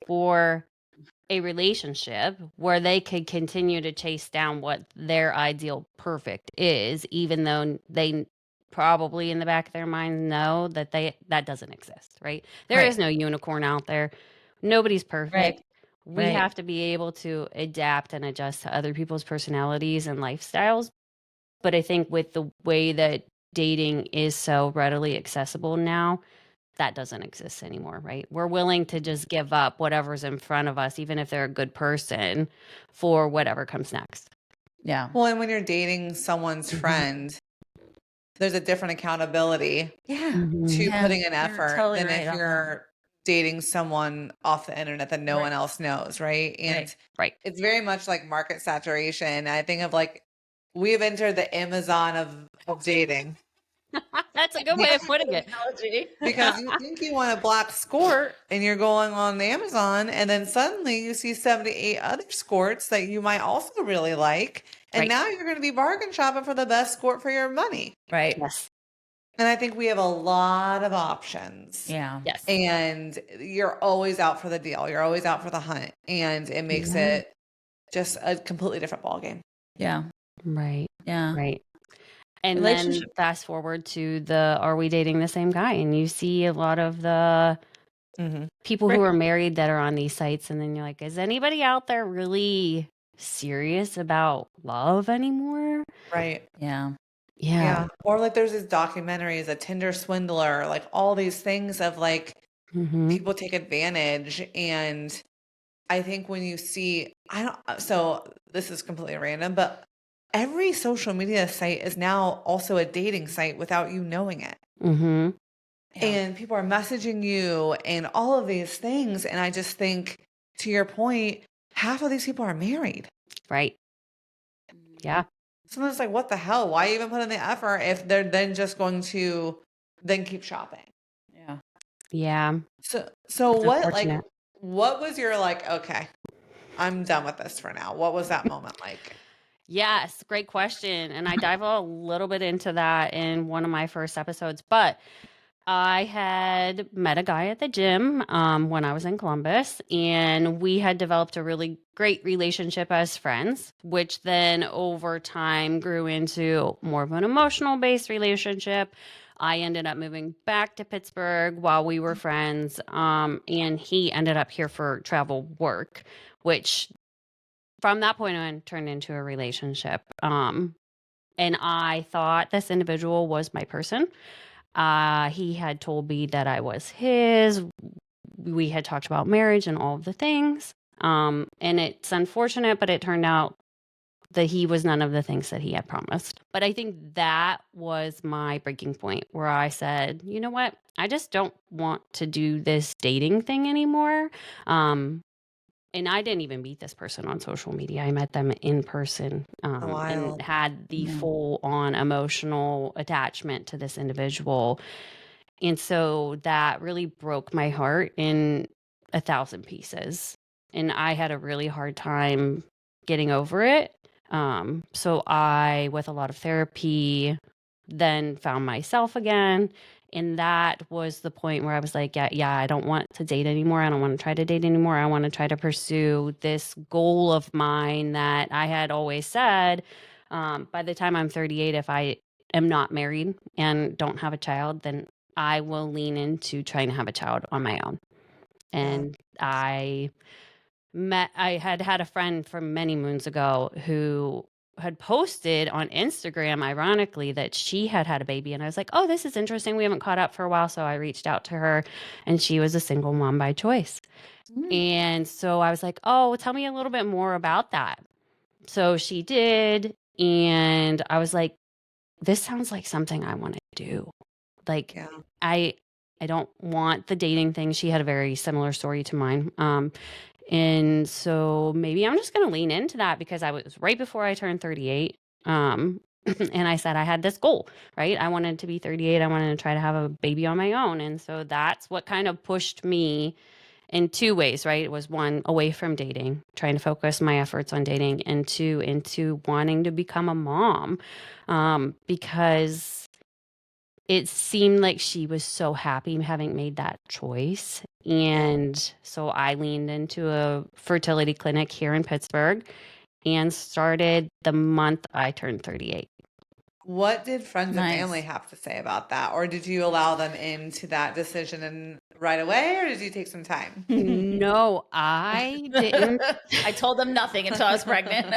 Speaker 3: for a relationship where they could continue to chase down what their ideal perfect is, even though they probably in the back of their mind know that that doesn't exist, right? There is no unicorn out there. Nobody's perfect. We have to be able to adapt and adjust to other people's personalities and lifestyles. But I think with the way that dating is so readily accessible now, that doesn't exist anymore, right? We're willing to just give up whatever's in front of us, even if they're a good person, for whatever comes next.
Speaker 1: Yeah.
Speaker 2: Well, and when you're dating someone's friend, there's a different accountability to putting an effort than if you're dating someone off the internet that no one else knows, right? And it's very much like market saturation. I think of like we've entered the Amazon of dating.
Speaker 3: That's a good way of putting it.
Speaker 2: Because you think you want a black skirt and you're going on Amazon, and then suddenly you see 78 other skirts that you might also really like. And now you're going to be bargain shopping for the best skirt for your money.
Speaker 1: Right.
Speaker 3: Yes.
Speaker 2: And I think we have a lot of options.
Speaker 1: Yeah.
Speaker 3: Yes.
Speaker 2: And you're always out for the deal. You're always out for the hunt. And it makes it just a completely different ballgame.
Speaker 1: Yeah.
Speaker 3: Right.
Speaker 1: Yeah.
Speaker 3: Right. And then fast forward to are we dating the same guy? And you see a lot of the people who are married that are on these sites. And then you're like, is anybody out there really serious about love anymore?
Speaker 2: Right.
Speaker 1: Yeah.
Speaker 3: Yeah.
Speaker 2: Or like there's these documentaries, a Tinder swindler, like all these things of like people take advantage. And I think when you see, so this is completely random, but every social media site is now also a dating site without you knowing it. And people are messaging you and all of these things. And I just think, to your point, half of these people are married.
Speaker 3: Right. Yeah.
Speaker 2: So it's like, what the hell? Why even put in the effort if they're then just going to then keep shopping?
Speaker 1: Yeah.
Speaker 3: Yeah.
Speaker 2: So what was your like, okay, I'm done with this for now. What was that moment like?
Speaker 3: Yes, great question. And I dive a little bit into that in one of my first episodes. But I had met a guy at the gym when I was in Columbus, and we had developed a really great relationship as friends, which then over time grew into more of an emotional-based relationship. I ended up moving back to Pittsburgh while we were friends, and he ended up here for travel work, which from that point on turned into a relationship. And I thought this individual was my person. He had told me that I was his. We had talked about marriage and all of the things. And it's unfortunate, but it turned out that he was none of the things that he had promised. But I think that was my breaking point where I said, you know what? I just don't want to do this dating thing anymore. And I didn't even meet this person on social media. I met them in person, and had the full on emotional attachment to this individual. And so that really broke my heart in 1,000 pieces. And I had a really hard time getting over it. So I, with a lot of therapy, then found myself again. And that was the point where I was like, yeah, I don't want to date anymore. I don't want to try to date anymore. I want to try to pursue this goal of mine that I had always said, by the time I'm 38, if I am not married and don't have a child, then I will lean into trying to have a child on my own. And I had a friend from many moons ago who had posted on Instagram, ironically, that she had a baby. And I was like, oh, this is interesting. We haven't caught up for a while. So I reached out to her, and she was a single mom by choice. And so I was like, oh, tell me a little bit more about that. So she did. And I was like, this sounds like something I want to do. Like, I don't want the dating thing. She had a very similar story to mine. And so maybe I'm just going to lean into that because I was right before I turned 38. And I said I had this goal, right? I wanted to be 38. I wanted to try to have a baby on my own. And so that's what kind of pushed me in two ways, right? It was one, away from dating, trying to focus my efforts on dating, and two, into wanting to become a mom, because it seemed like she was so happy having made that choice. And so I leaned into a fertility clinic here in Pittsburgh and started the month I turned 38.
Speaker 2: What did friends and family have to say about that? Or did you allow them into that decision and right away, or did you take some time?
Speaker 3: No, I didn't.
Speaker 1: I told them nothing until I was pregnant.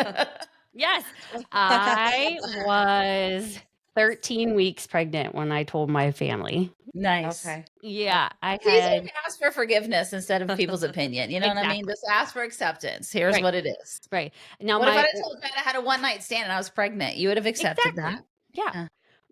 Speaker 3: Yes, I was 13 weeks pregnant when I told my family.
Speaker 1: Nice.
Speaker 2: Okay.
Speaker 3: Yeah, I
Speaker 1: It's easier
Speaker 3: had.
Speaker 1: to ask for forgiveness instead of people's opinion. You know what I mean?
Speaker 3: Exactly.
Speaker 1: Just ask for acceptance. Here's
Speaker 3: Right.
Speaker 1: what it is.
Speaker 3: Right. Now,
Speaker 1: What if I had told Ben I had a one night stand and I was pregnant? You would have accepted
Speaker 3: exactly.
Speaker 1: that.
Speaker 3: Yeah.
Speaker 1: Yeah.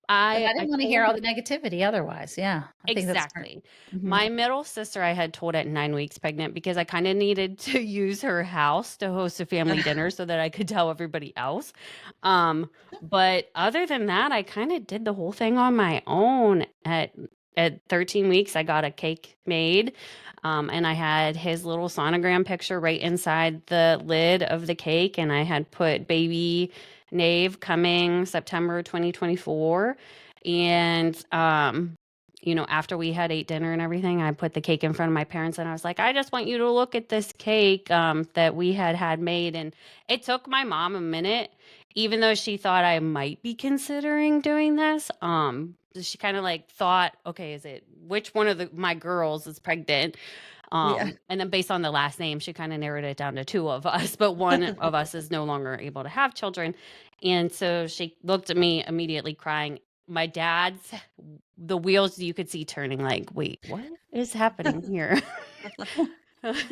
Speaker 1: But I didn't want to hear
Speaker 3: told
Speaker 1: all the negativity otherwise. Yeah. I think that's smart.
Speaker 3: exactly.
Speaker 1: Mhm.
Speaker 3: My middle sister I had told at 9 weeks pregnant because I kind of needed to use her house to host a family dinner so that I could tell everybody else. But other than that, I kind of did the whole thing on my own. At 13 weeks, I got a cake made. And I had his little sonogram picture right inside the lid of the cake. And I had put baby Nave coming September 2024. And, after we had ate dinner and everything, I put the cake in front of my parents and I was like, I just want you to look at this cake that we had made. And it took my mom a minute, even though she thought I might be considering doing this. She kind of like thought, okay, is it which one of my girls is pregnant? And then based on the last name, she kind of narrowed it down to two of us, but one of us is no longer able to have children. And so she looked at me immediately crying. My dad's, the wheels you could see turning like, wait, what is happening here?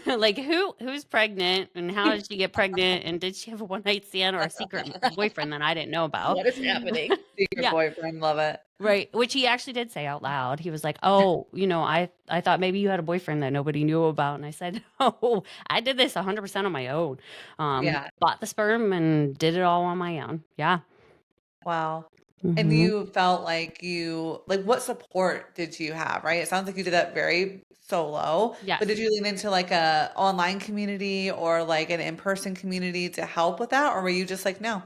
Speaker 3: Like who's pregnant and how did she get pregnant? And did she have a one night stand or a secret boyfriend that I didn't know about?
Speaker 1: What is happening?
Speaker 2: Secret boyfriend, love it.
Speaker 3: Right, which he actually did say out loud. He was like, "Oh, I thought maybe you had a boyfriend that nobody knew about." And I said, "Oh, I did this 100% on my own. Bought the sperm and did it all on my own." Yeah.
Speaker 2: Wow. And you felt like what support did you have, right? It sounds like you did that very solo.
Speaker 3: Yes.
Speaker 2: But did you lean into like a online community or like an in-person community to help with that? Or were you just like, no,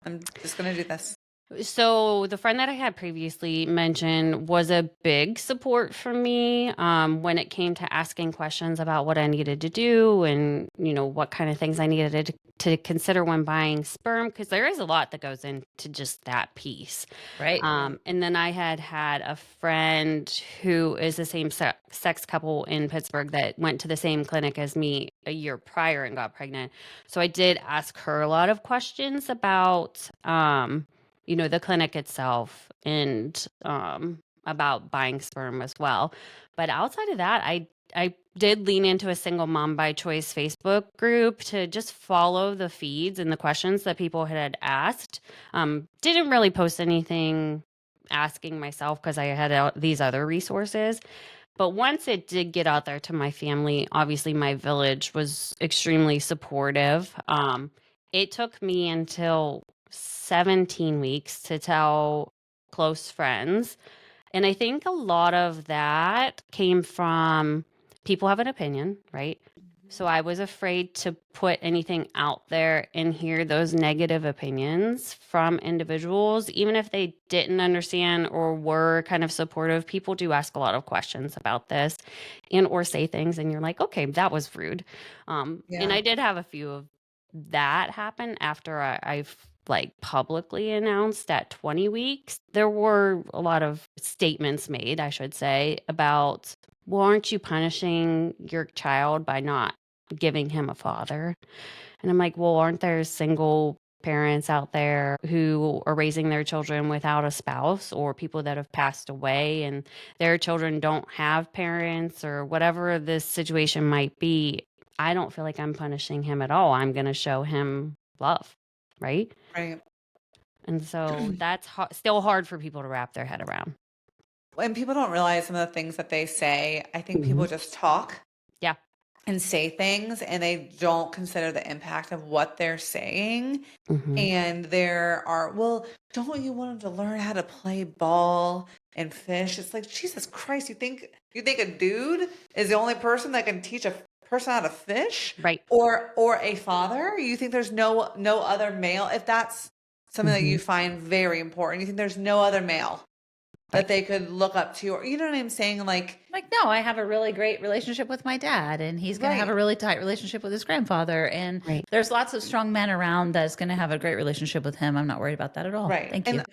Speaker 2: I'm just going to do this?
Speaker 3: So the friend that I had previously mentioned was a big support for me when it came to asking questions about what I needed to do and, what kind of things I needed to consider when buying sperm, because there is a lot that goes into just that piece.
Speaker 1: Right.
Speaker 3: And then I had a friend who is the same sex couple in Pittsburgh that went to the same clinic as me a year prior and got pregnant. So I did ask her a lot of questions about the clinic itself and about buying sperm as well. But outside of that, I I did lean into a single mom by choice Facebook group to just follow the feeds and the questions that people had asked. Didn't really post anything asking myself because I had these other resources. But once it did get out there to my family, obviously my village was extremely supportive. It took me until 17 weeks to tell close friends. And I think a lot of that came from people have an opinion, right? So I was afraid to put anything out there and hear those negative opinions from individuals, even if they didn't understand or were kind of supportive. People do ask a lot of questions about this and or say things, and you're like, okay, that was rude. And I did have a few of that happen after I've like publicly announced at 20 weeks. There were a lot of statements made, I should say, about, well, aren't you punishing your child by not giving him a father? And I'm like, well, aren't there single parents out there who are raising their children without a spouse, or people that have passed away and their children don't have parents, or whatever this situation might be? I don't feel like I'm punishing him at all. I'm going to show him love, right?
Speaker 2: Right.
Speaker 3: And so that's still hard for people to wrap their head around.
Speaker 2: And people don't realize some of the things that they say. I think
Speaker 3: Mm-hmm.
Speaker 2: people just talk.
Speaker 3: Yeah.
Speaker 2: And say things, and they don't consider the impact of what they're saying.
Speaker 3: Mm-hmm.
Speaker 2: And there are, well, don't you want them to learn how to play ball and fish? It's like, Jesus Christ, you think a dude is the only person that can teach a person how to fish?
Speaker 3: Right.
Speaker 2: Or a father? You think there's no other male? If that's something that you find very important, you think there's no other male that they could look up to, or you know what I'm saying? Like,
Speaker 1: no, I have a really great relationship with my dad, and he's going to have a really tight relationship with his grandfather. And there's lots of strong men around that's going to have a great relationship with him. I'm not worried about that at all.
Speaker 2: Right.
Speaker 1: Thank you.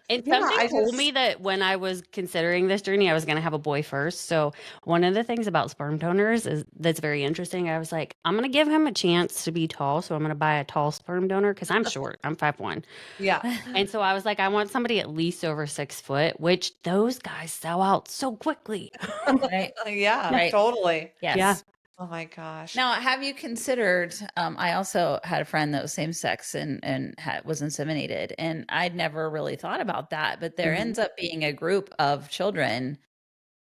Speaker 3: And something told me that when I was considering this journey, I was going to have a boy first. So one of the things about sperm donors is that's very interesting. I was like, I'm going to give him a chance to be tall. So I'm going to buy a tall sperm donor because I'm short. I'm 5'1".
Speaker 2: Yeah.
Speaker 3: And so I was like, I want somebody at least over 6 foot, which those guys sell out so quickly.
Speaker 1: Right.
Speaker 2: Yeah, totally.
Speaker 1: Yes.
Speaker 3: Yeah.
Speaker 2: Oh my gosh.
Speaker 1: Now, have you considered? I also had a friend that was same sex and was inseminated, and I'd never really thought about that. But there ends up being a group of children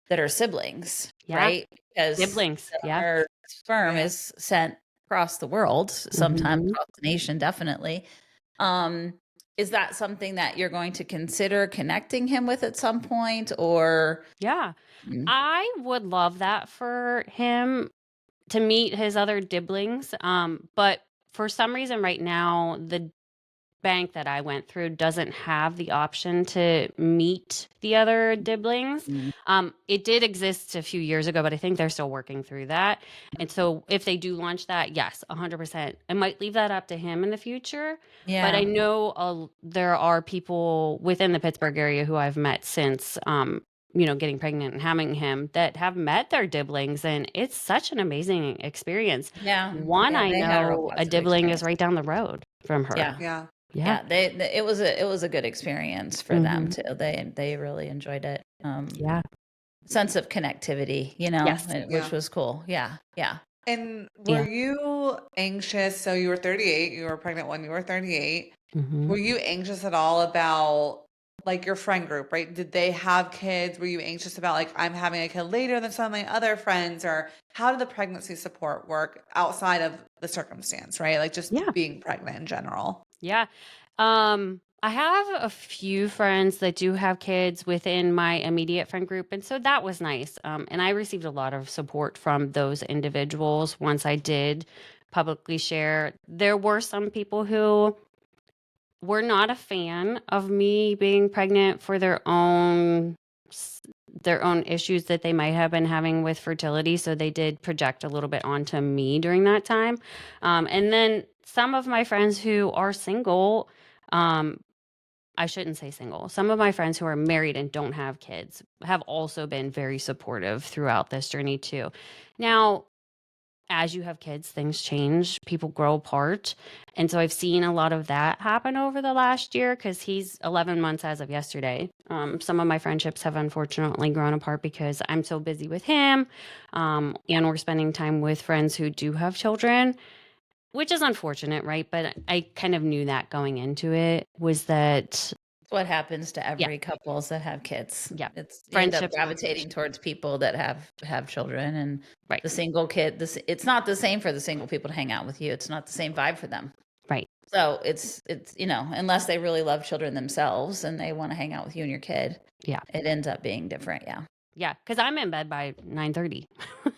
Speaker 1: that are siblings, right? Because
Speaker 3: siblings,
Speaker 1: our sperm is sent across the world, sometimes across the nation, definitely. Is that something that you're going to consider connecting him with at some point, or?
Speaker 3: Yeah, I would love that for him to meet his other siblings. But for some reason right now, the bank that I went through doesn't have the option to meet the other siblings. It did exist a few years ago, but I think they're still working through that. And so if they do launch that, yes, 100%. I might leave that up to him in the future.
Speaker 1: Yeah.
Speaker 3: But I know there are people within the Pittsburgh area who I've met since getting pregnant and having him that have met their siblings, and it's such an amazing experience.
Speaker 1: Yeah.
Speaker 3: I know a sibling is right down the road from her.
Speaker 2: Yeah.
Speaker 1: Yeah, it was a good experience for them too. They really enjoyed it. Sense of connectivity, which was cool. Yeah.
Speaker 2: And were you anxious? So you were 38. You were pregnant when you were 38. Were you anxious at all about like your friend group? Right? Did they have kids? Were you anxious about like I'm having a kid later than some of my other friends, or how did the pregnancy support work outside of the circumstance? Right? Like just being pregnant in general.
Speaker 3: Yeah. I have a few friends that do have kids within my immediate friend group. And so that was nice. And I received a lot of support from those individuals once I did publicly share. There were some people who were not a fan of me being pregnant for their own issues that they might have been having with fertility. So they did project a little bit onto me during that time. And then some of my friends who are single, I shouldn't say single. Some of my friends who are married and don't have kids have also been very supportive throughout this journey too. Now, as you have kids, things change, people grow apart. And so I've seen a lot of that happen over the last year because he's 11 months as of yesterday. Some of my friendships have unfortunately grown apart because I'm so busy with him, and we're spending time with friends who do have children, which is unfortunate, right? But I kind of knew that going into it was that,
Speaker 1: What happens to
Speaker 3: yeah,
Speaker 1: every couples that have kids.
Speaker 3: yeah,
Speaker 1: It's you end up
Speaker 3: friendships,
Speaker 1: gravitating towards people that have children, and
Speaker 3: right,
Speaker 1: the single kid, it's not the same for the single people to hang out with you. It's not the same vibe for them.
Speaker 3: right.
Speaker 1: So it's unless they really love children themselves and they want to hang out with you and your kid,
Speaker 3: Yeah.
Speaker 1: it ends up being different. Yeah.
Speaker 3: Yeah, because I'm in bed by 9:30.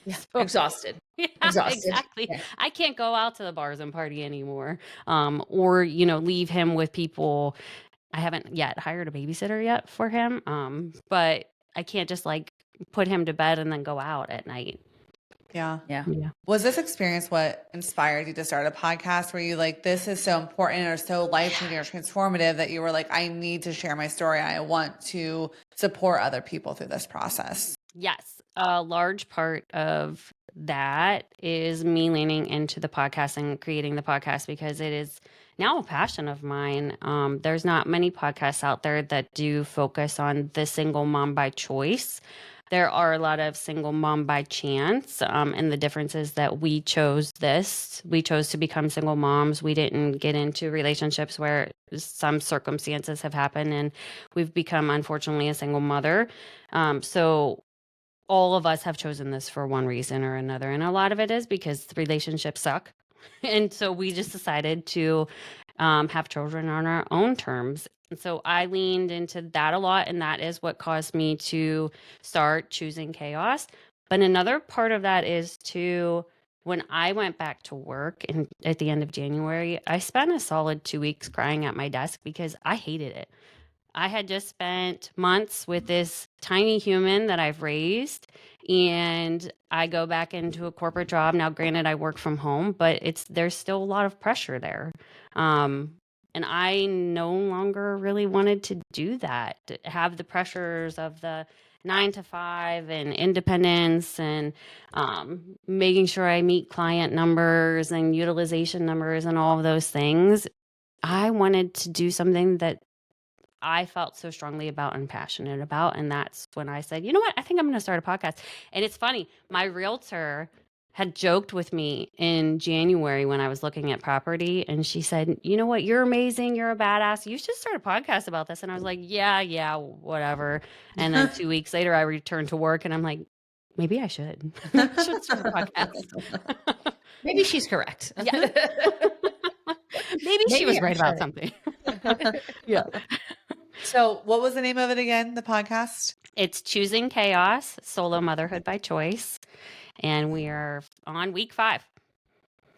Speaker 1: Yeah.
Speaker 3: So,
Speaker 1: Exhausted.
Speaker 3: yeah,
Speaker 1: Exhausted.
Speaker 3: exactly.
Speaker 1: Yeah.
Speaker 3: I can't go out to the bars and party anymore, or leave him with people. I haven't yet hired a babysitter yet for him, but I can't just like put him to bed and then go out at night.
Speaker 2: Yeah.
Speaker 1: Yeah.
Speaker 3: Yeah.
Speaker 2: Was this experience what inspired you to start a podcast? Were you like, this is so important or so life-changing or transformative that you were like, I need to share my story. I want to support other people through this process?
Speaker 3: Yes, a large part of that is me leaning into the podcast and creating the podcast because it is now a passion of mine. There's not many podcasts out there that do focus on the single mom by choice. There are a lot of single mom by chance, and the difference is that we chose this. We chose to become single moms. We didn't get into relationships where some circumstances have happened, and we've become, unfortunately, a single mother. So all of us have chosen this for one reason or another. And a lot of it is because relationships suck. And so we just decided to have children on our own terms. And so I leaned into that a lot. And that is what caused me to start choosing chaos. But another part of that is when I went back to work at the end of January, I spent a solid 2 weeks crying at my desk because I hated it. I had just spent months with this tiny human that I've raised, and I go back into a corporate job. Now, granted, I work from home, but there's still a lot of pressure there. And I no longer really wanted to do that, to have the pressures of the 9 to 5 and independence and making sure I meet client numbers and utilization numbers and all of those things. I wanted to do something that I felt so strongly about and passionate about. And that's when I said, you know what? I think I'm going to start a podcast. And it's funny, my realtor had joked with me in January when I was looking at property. And she said, you know what? You're amazing. You're a badass. You should start a podcast about this. And I was like, yeah, whatever. And then 2 weeks later, I returned to work and I'm like, maybe I should. I should start a podcast.
Speaker 1: Maybe she's correct.
Speaker 3: Yeah. Maybe she was right about something. Yeah.
Speaker 2: So what was the name of it again, the podcast?
Speaker 3: It's Choosing Chaos, Solo Motherhood by Choice. And we are on week 5.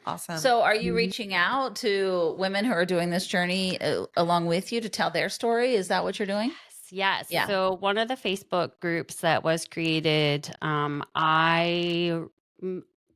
Speaker 2: Awesome.
Speaker 1: So are you reaching out to women who are doing this journey along with you to tell their story? Is that what you're doing?
Speaker 3: Yes.
Speaker 1: Yeah.
Speaker 3: So one of the Facebook groups that was created, I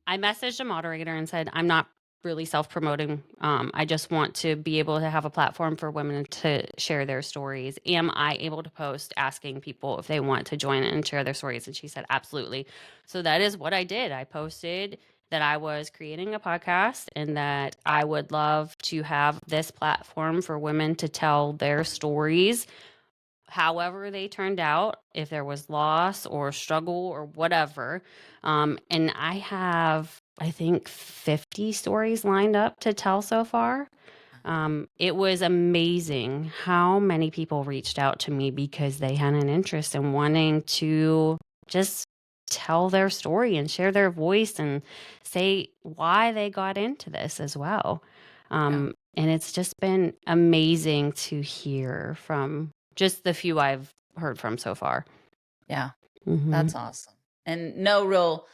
Speaker 3: messaged a moderator and said, I'm not really self-promoting. I just want to be able to have a platform for women to share their stories. Am I able to post asking people if they want to join and share their stories? And she said, absolutely. So that is what I did. I posted that I was creating a podcast and that I would love to have this platform for women to tell their stories, however they turned out, if there was loss or struggle or whatever. And I have, I think, 50 stories lined up to tell so far. It was amazing how many people reached out to me because they had an interest in wanting to just tell their story and share their voice and say why they got into this as well. And it's just been amazing to hear from just the few I've heard from so far.
Speaker 1: Yeah.
Speaker 3: Mhm.
Speaker 1: That's awesome. And no real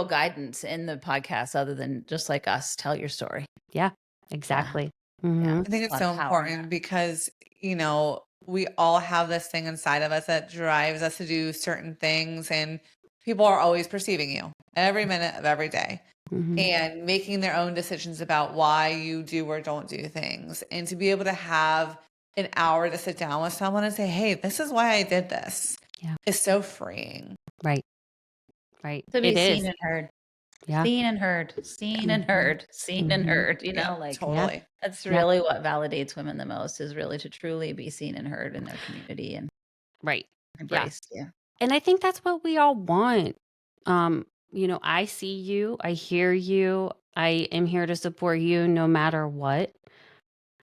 Speaker 1: guidance in the podcast other than just like us, tell your story.
Speaker 3: Yeah, exactly.
Speaker 1: Yeah.
Speaker 3: Mhm.
Speaker 2: I think
Speaker 1: It's
Speaker 2: it's
Speaker 1: a
Speaker 2: so
Speaker 1: lot of power in
Speaker 2: important because, we all have this thing inside of us that drives us to do certain things, and people are always perceiving you every minute of every day
Speaker 3: Mhm.
Speaker 2: and making their own decisions about why you do or don't do things. And to be able to have an hour to sit down with someone and say, hey, this is why I did this,
Speaker 3: Yeah.
Speaker 2: is so freeing.
Speaker 3: Right. Right.
Speaker 1: To be
Speaker 3: It
Speaker 1: seen
Speaker 3: is.
Speaker 1: and heard.
Speaker 3: Yeah.
Speaker 1: Seen and heard, seen and heard, seen and heard,
Speaker 2: Yeah,
Speaker 1: like
Speaker 2: totally.
Speaker 1: that's
Speaker 3: Yeah.
Speaker 1: really what validates women the most is really to truly be seen and heard in their community and
Speaker 3: Right. Yeah.
Speaker 1: embraced. Yeah.
Speaker 3: And I think that's what we all want. I see you, I hear you, I am here to support you no matter what.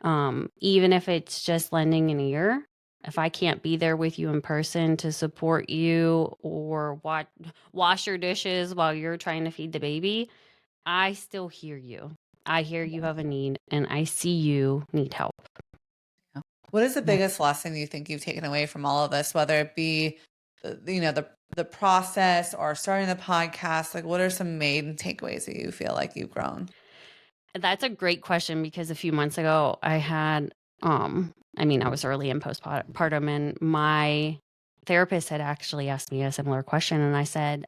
Speaker 3: Even if it's just lending an ear. If I can't be there with you in person to support you or wash your dishes while you're trying to feed the baby, I still hear you. I hear you have a need and I see you need help.
Speaker 2: What is the
Speaker 3: Yeah.
Speaker 2: biggest lesson you think you've taken away from all of this, whether it be, the process or starting the podcast? Like, what are some main takeaways that you feel like you've grown?
Speaker 3: That's a great question because a few months ago I had, I was early in postpartum and my therapist had actually asked me a similar question. And I said,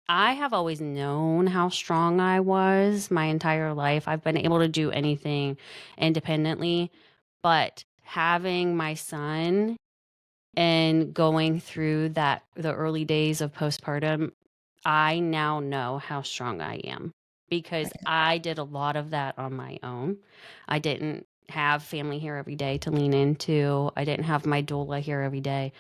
Speaker 3: I have always known how strong I was my entire life. I've been able to do anything independently, but having my son and going through the early days of postpartum, I now know how strong I am because I did a lot of that on my own. I didn't have family here every day to lean into. I didn't have my doula here every day.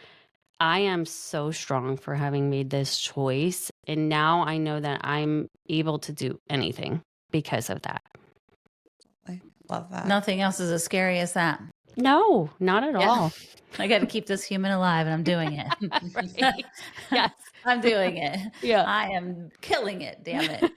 Speaker 3: I am so strong for having made this choice. And now I know that I'm able to do anything because of that.
Speaker 2: I love that.
Speaker 1: Nothing else is as scary as that.
Speaker 3: No, not at all.
Speaker 1: I got to keep this human alive and I'm doing it.
Speaker 3: Right. Yes.
Speaker 1: I'm doing it.
Speaker 3: Yeah.
Speaker 1: I am killing it. Damn it.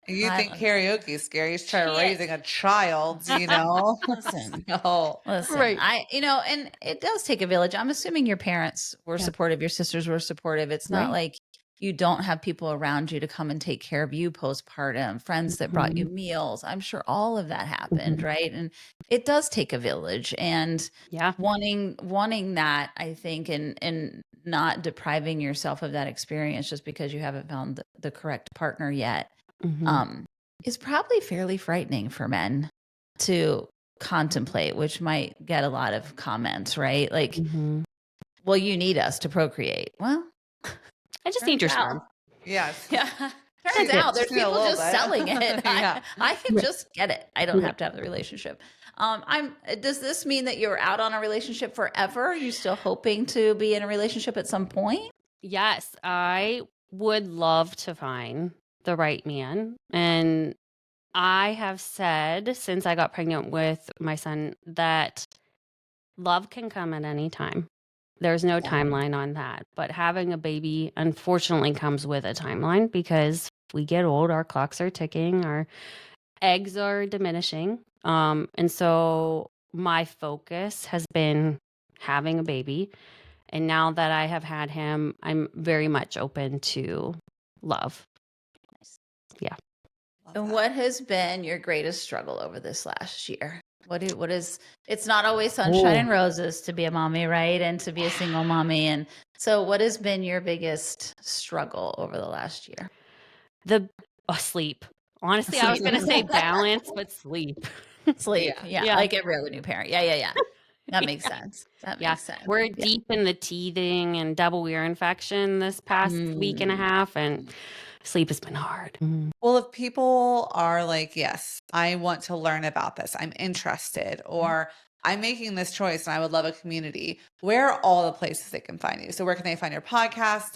Speaker 2: You think karaoke is scary? Try
Speaker 1: Shit.
Speaker 2: raising a child,
Speaker 1: Listen.
Speaker 2: No.
Speaker 1: Listen,
Speaker 3: Right.
Speaker 1: and it does take a village. I'm assuming your parents were
Speaker 3: Yeah.
Speaker 1: supportive, your sisters were supportive. It's not
Speaker 3: Right.
Speaker 1: like you don't have people around you to come and take care of you postpartum, friends that brought you meals. I'm sure all of that happened, right? And it does take a village. And
Speaker 3: Yeah.
Speaker 1: wanting that, I think, and not depriving yourself of that experience just because you haven't found the correct partner yet, is probably fairly frightening for men to contemplate, which might get a lot of comments, right? Like, well, you need us to procreate. Well,
Speaker 3: I just need your sperm.
Speaker 2: Yes.
Speaker 1: yeah. Turns out there's
Speaker 2: Just need a
Speaker 1: people
Speaker 2: little
Speaker 1: just
Speaker 2: bit.
Speaker 1: selling it.
Speaker 2: Yeah.
Speaker 1: I can just get it. I don't have to have the relationship. Does this mean that you're out on a relationship forever? Are you still hoping to be in a relationship at some point?
Speaker 3: Yes, I would love to find the right man. And I have said since I got pregnant with my son that love can come at any time. There's no timeline on that. But having a baby, unfortunately, comes with a timeline because we get old, our clocks are ticking, our eggs are diminishing. And so my focus has been having a baby. And now that I have had him, I'm very much open to love. Yeah.
Speaker 1: And what has been your greatest struggle over this last year? What is it's not always sunshine and roses to be a mommy, right? And to be a single mommy. And so what has been your biggest struggle over the last year?
Speaker 3: Sleep. Honestly, I was going to say balance, but sleep.
Speaker 1: Sleep. Yeah. Like every other new parent. Yeah. That makes sense. That makes sense.
Speaker 3: We're deep in the teething and double ear infection this past week and a half, and sleep has been hard.
Speaker 2: Well, if people are like, yes, I want to learn about this, I'm interested, or I'm making this choice and I would love a community, where are all the places they can find you? So where can they find your podcast?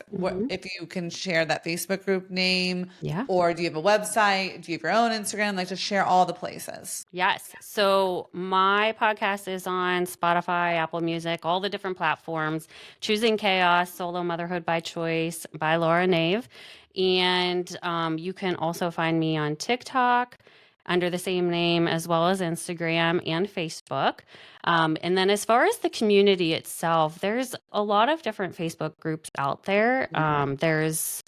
Speaker 2: If you can share that Facebook group name, or do you have a website? Do you have your own Instagram? Like, just share all the places.
Speaker 3: Yes. So my podcast is on Spotify, Apple Music, all the different platforms. Choosing Chaos, Solo Motherhood by Choice by Laura Nave. And you can also find me on TikTok under the same name, as well as Instagram and Facebook. And then as far as the community itself, there's a lot of different Facebook groups out there. There's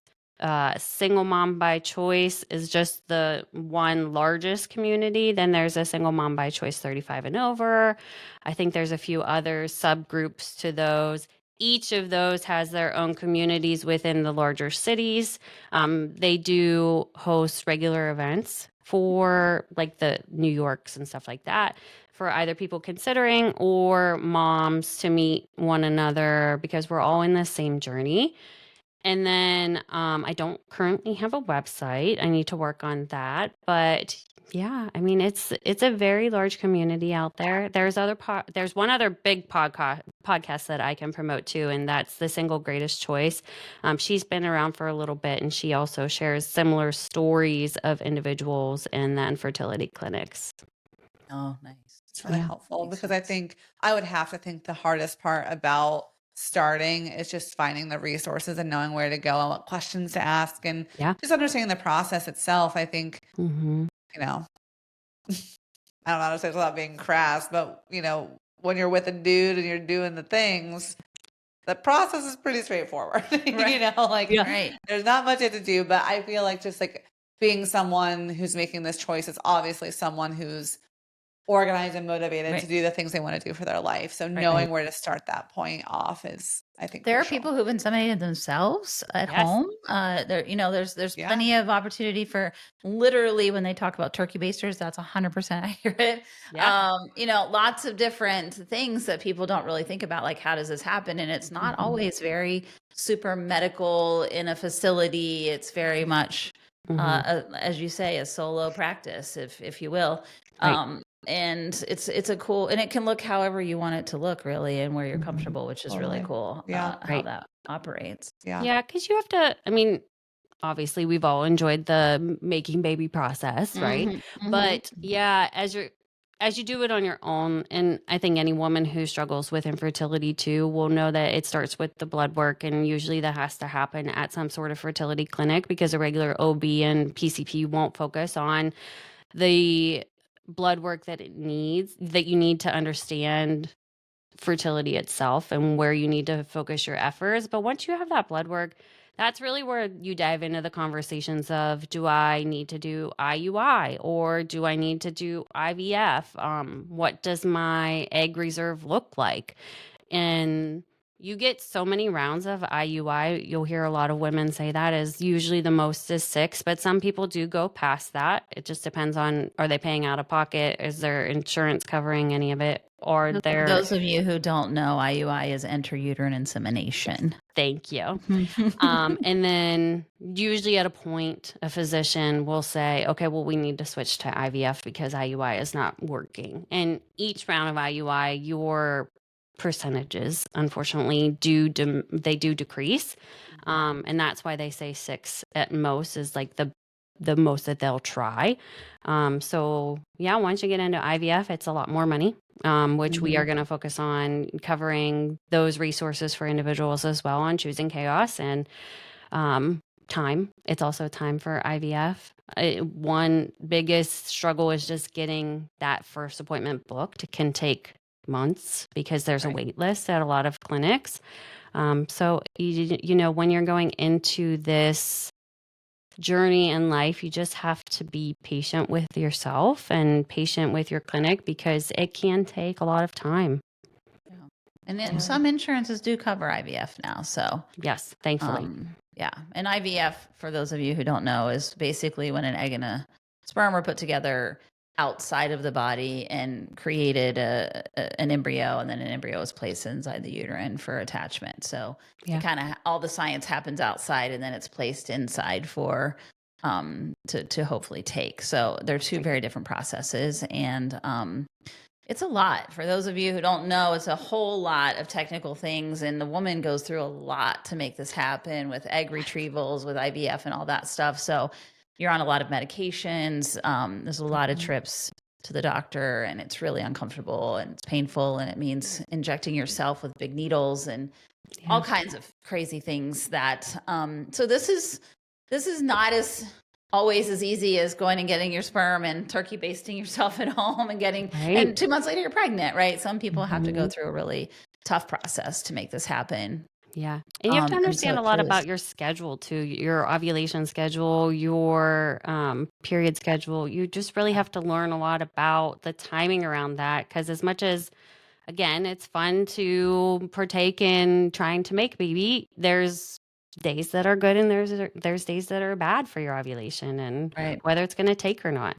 Speaker 3: Single Mom by Choice is just the one largest community. Then there's a Single Mom by Choice 35 and over. I think there's a few other subgroups to those. Each of those has their own communities within the larger cities. They do host regular events for like the New Yorks and stuff like that for either people considering or moms to meet one another because we're all in the same journey. And then I don't currently have a website. I need to work on that. But yeah, I mean it's a very large community out there. There's one other big podcast that I can promote too, and that's The Single Greatest Choice. She's been around for a little bit, and she also shares similar stories of individuals and then fertility clinics.
Speaker 1: Oh, nice.
Speaker 2: It's really
Speaker 3: Yeah.
Speaker 2: helpful
Speaker 1: Makes
Speaker 2: because I
Speaker 1: sense.
Speaker 2: think I would have to think the hardest part about starting is just finding the resources and knowing where to go and what questions to ask and
Speaker 3: Yeah.
Speaker 2: just understanding the process itself. I think,
Speaker 3: Mm-hmm.
Speaker 2: you know, I don't know how to say this without being crass, but when you're with a dude and you're doing the things, the process is pretty straightforward.
Speaker 1: Right.
Speaker 2: Like
Speaker 3: Yeah.
Speaker 1: Right.
Speaker 2: there's not much to do, but I feel like just like being someone who's making this choice is obviously someone who's organized and motivated to
Speaker 1: Right.
Speaker 2: do the things they want to do for their life. So knowing where to start that point off is, I think,
Speaker 1: There are
Speaker 2: crucial.
Speaker 1: people who've inseminated themselves at
Speaker 3: Yes.
Speaker 1: home. There's
Speaker 2: Yeah.
Speaker 1: plenty of opportunity for literally when they talk about turkey basters, that's 100% accurate.
Speaker 3: Yeah.
Speaker 1: Lots of different things that people don't really think about, like how does this happen? And it's not
Speaker 3: Mhm.
Speaker 1: always very super medical in a facility. It's very much,
Speaker 3: Mhm.
Speaker 1: as you say, a solo practice, if you will.
Speaker 3: Right.
Speaker 1: And it's a cool, and it can look however you want it to look, really, and where you're
Speaker 3: Mhm.
Speaker 1: comfortable, which is really
Speaker 2: Totally.
Speaker 1: cool.
Speaker 2: Yeah.
Speaker 1: How
Speaker 3: Right.
Speaker 1: that operates.
Speaker 2: Yeah.
Speaker 3: Yeah, because you have to, I mean, obviously we've all enjoyed the making baby process, right?
Speaker 1: Mhm, mhm.
Speaker 3: But yeah, as you do it on your own, and I think any woman who struggles with infertility too will know that it starts with the blood work, and usually that has to happen at some sort of fertility clinic because a regular OB and PCP won't focus on the blood work that you need to understand fertility itself and where you need to focus your efforts. But once you have that blood work, that's really where you dive into the conversations of, do I need to do IUI or do I need to do IVF? What does my egg reserve look like? And you get so many rounds of IUI. You'll hear a lot of women say that is usually the most is 6, but some people do go past that. It just depends on, are they paying out of pocket? Is their insurance covering any of it? Or
Speaker 1: For
Speaker 3: they're,
Speaker 1: those of you who don't know, IUI is intrauterine insemination.
Speaker 3: thank you. And then usually at a point, a physician will say, okay, well, we need to switch to IVF because IUI is not working. And each round of IUI, your percentages, unfortunately, they do decrease. And that's why they say 6 at most is like the most that they'll try. So yeah, once you get into IVF, it's a lot more money, which we are going to focus on covering those resources for individuals as well on choosing chaos and time. It's also time for IVF. One biggest struggle is just getting that first appointment booked. It can take months because there's a
Speaker 1: Right.
Speaker 3: wait list at a lot of clinics. So when you're going into this journey in life, you just have to be patient with yourself and patient with your clinic because it can take a lot of time.
Speaker 1: And then some insurances do cover IVF now. So
Speaker 3: Yes, thankfully.
Speaker 1: yeah. And IVF, for those of you who don't know, is basically when an egg and a sperm are put together outside of the body and created an embryo, and then an embryo is placed inside the uterine for attachment. So
Speaker 3: Yeah.
Speaker 1: it kind of all the science happens outside, and then it's placed inside for to hopefully take. So they're two very different processes, and it's a lot. For those of you who don't know, it's a whole lot of technical things, and the woman goes through a lot to make this happen with egg retrievals, with IVF, and all that stuff. So you're on a lot of medications. There's a lot of trips to the doctor, and it's really uncomfortable and it's painful, and it means injecting yourself with big needles and all kinds of crazy things. That so this is not as always as easy as going and getting your sperm and turkey basting yourself at home and getting and 2 months later you're pregnant, right? Some people have to go through a really tough process to make this happen.
Speaker 3: Yeah. And you have to
Speaker 1: And so
Speaker 3: understand a
Speaker 1: it's
Speaker 3: lot
Speaker 1: really
Speaker 3: about your schedule too, your ovulation schedule, your period schedule. You just really have to learn a lot about the timing around that because as much as, again, it's fun to partake in trying to make a baby, there's days that are good and there's days that are bad for your ovulation and
Speaker 1: Right.
Speaker 3: whether it's going to take or not.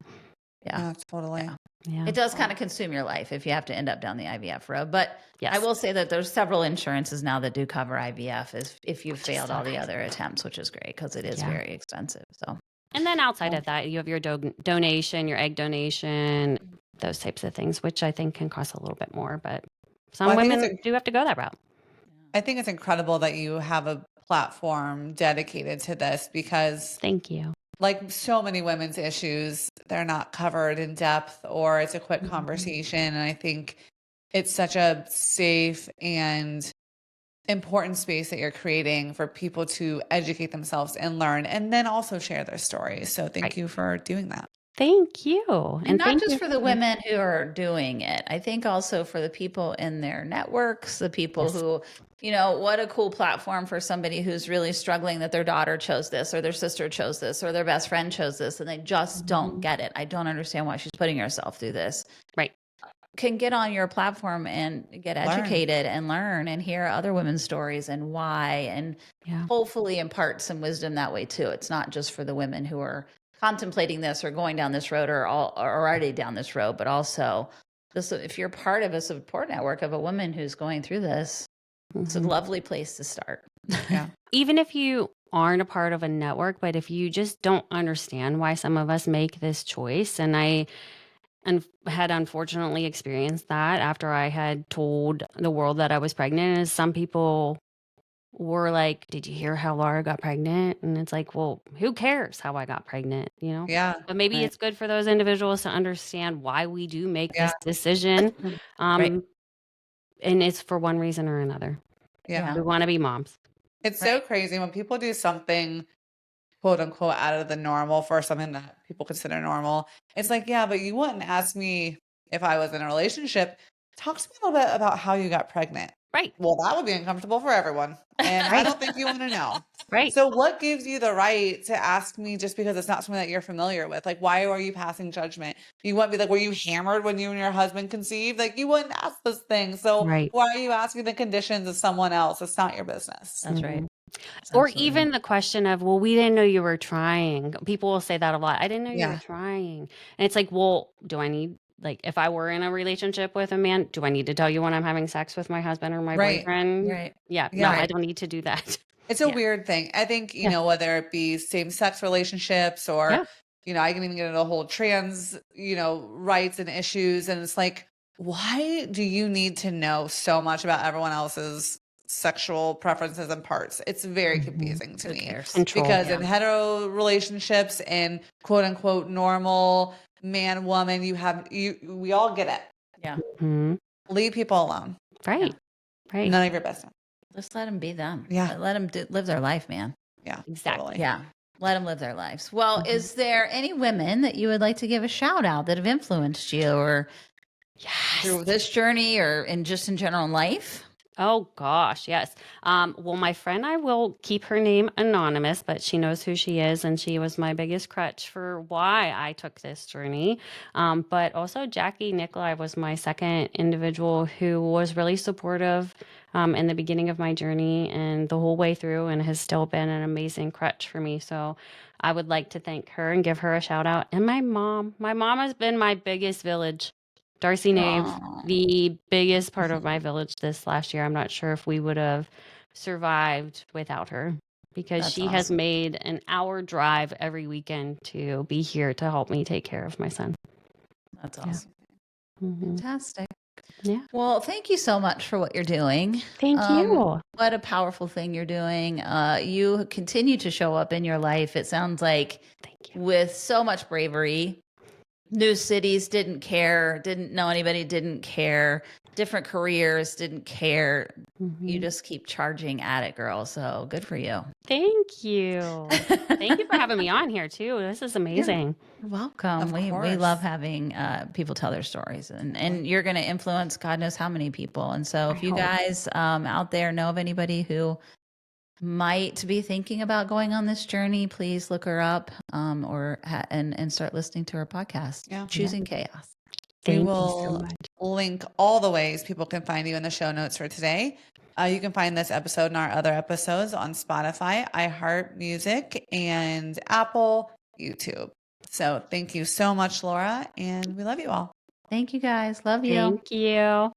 Speaker 1: Yeah.
Speaker 2: Totally.
Speaker 1: Yeah.
Speaker 3: Yeah.
Speaker 1: It does kind of consume your life if you have to end up down the IVF road. But
Speaker 3: Yes.
Speaker 1: I will say that there's several insurances now that do cover IVF if you've
Speaker 3: Which is
Speaker 1: failed
Speaker 3: so
Speaker 1: all the
Speaker 3: nice.
Speaker 1: other attempts, which is great because it is
Speaker 3: Yeah.
Speaker 1: very expensive. So,
Speaker 3: And then outside of that, you have your donation, your egg donation, those types of things, which I think can cost a little bit more. But some
Speaker 2: Well, I think
Speaker 3: women do have to go that route.
Speaker 2: I think it's incredible that you have a platform dedicated to this because
Speaker 3: Thank you.
Speaker 2: like so many women's issues, they're not covered in depth or it's a quick conversation. And I think it's such a safe and important space that you're creating for people to educate themselves and learn and then also share their stories. So thank you for doing that.
Speaker 3: Thank you.
Speaker 1: and not
Speaker 3: thank
Speaker 1: just
Speaker 3: you
Speaker 1: for the women who are doing it. I think also for the people in their networks, the people
Speaker 3: Yes.
Speaker 1: who, what a cool platform for somebody who's really struggling that their daughter chose this or their sister chose this or their best friend chose this and they just don't get it. I don't understand why she's putting herself through this.
Speaker 3: Right.
Speaker 1: Can get on your platform and get educated and learn and hear other women's stories and why, and hopefully impart some wisdom that way too. It's not just for the women who are contemplating this or going down this road or already down this road, but also this, if you're part of a support network of a woman who's going through this, it's a lovely place to start.
Speaker 2: Yeah.
Speaker 3: Even if you aren't a part of a network, but if you just don't understand why some of us make this choice, and I had unfortunately experienced that after I had told the world that I was pregnant, and some people were like, did you hear how Laura got pregnant? And it's like, well, who cares how I got pregnant,
Speaker 2: Yeah.
Speaker 3: But maybe it's good for those individuals to understand why we do make this decision.
Speaker 1: Right.
Speaker 3: And it's for one reason or another.
Speaker 2: Yeah.
Speaker 3: We want to be moms.
Speaker 2: It's so crazy when people do something quote unquote out of the normal for something that people consider normal. It's like, yeah, but you wouldn't ask me if I was in a relationship. Talk to me a little bit about how you got pregnant.
Speaker 3: Right.
Speaker 2: Well, that would be uncomfortable for everyone. And I don't think you want to know.
Speaker 3: Right.
Speaker 2: So what gives you the right to ask me just because it's not something that you're familiar with? Like, why are you passing judgment? You want to be like, were you hammered when you and your husband conceived? Like, you wouldn't ask those things. So why are you asking the conditions of someone else? It's not your business.
Speaker 1: That's right.
Speaker 3: Or even the question of, well, we didn't know you were trying. People will say that a lot. I didn't know you
Speaker 2: Yeah.
Speaker 3: were trying. And it's like, well, do I need, like, if I were in a relationship with a man, do I need to tell you when I'm having sex with my husband or my boyfriend?
Speaker 1: Right.
Speaker 3: Yeah. No, I don't need to do that.
Speaker 2: It's a weird thing. I think, whether it be same-sex relationships or, I can even get into the whole trans, rights and issues. And it's like, why do you need to know so much about everyone else's sexual preferences and parts? It's very confusing to me. Because in hetero relationships and quote unquote normal man, woman, we all get it.
Speaker 1: Yeah.
Speaker 2: Leave people alone.
Speaker 3: Right. Right.
Speaker 2: None of your business.
Speaker 1: Just let them be them.
Speaker 2: Yeah.
Speaker 1: Let them live their life, man.
Speaker 2: Yeah.
Speaker 3: Exactly.
Speaker 2: Totally.
Speaker 1: Yeah. Let them live their lives. Well, is there any women that you would like to give a shout out that have influenced you or through this journey or in general in life?
Speaker 3: Oh gosh, yes. Well, my friend, I will keep her name anonymous, but she knows who she is, and she was my biggest crutch for why I took this journey. But also Jackie Nicolai was my second individual who was really supportive in the beginning of my journey and the whole way through, and has still been an amazing crutch for me. So I would like to thank her and give her a shout out. And my mom. My mom has been my biggest village. Darcy Nave, the biggest part of my village this last year. I'm not sure if we would have survived without her because she has made an hour drive every weekend to be here to help me take care of my son.
Speaker 1: That's awesome.
Speaker 3: Mm-hmm.
Speaker 1: Fantastic.
Speaker 3: Yeah.
Speaker 1: Well, thank you so much for what you're doing.
Speaker 3: Thank you.
Speaker 1: What a powerful thing you're doing. You continue to show up in your life. It sounds like with so much bravery. New cities, didn't care, didn't know anybody, didn't care, different careers, didn't care. You just keep charging at it, girl. So good for you.
Speaker 3: Thank you. Thank you for having me on here too. This is amazing.
Speaker 1: You're welcome. We love having people tell their stories, and you're going to influence God knows how many people. And so if you guys out there know of anybody who might be thinking about going on this journey, please look her up and start listening to her podcast, Choosing Chaos.
Speaker 3: Thank
Speaker 2: we
Speaker 3: you
Speaker 2: will
Speaker 3: so much.
Speaker 2: link all the ways people can find you in the show notes for today. You can find this episode and our other episodes on Spotify, iHeart Music, and Apple, YouTube. So thank you so much, Laura, and we love you all.
Speaker 1: Thank you guys. Love you.
Speaker 3: Thank you.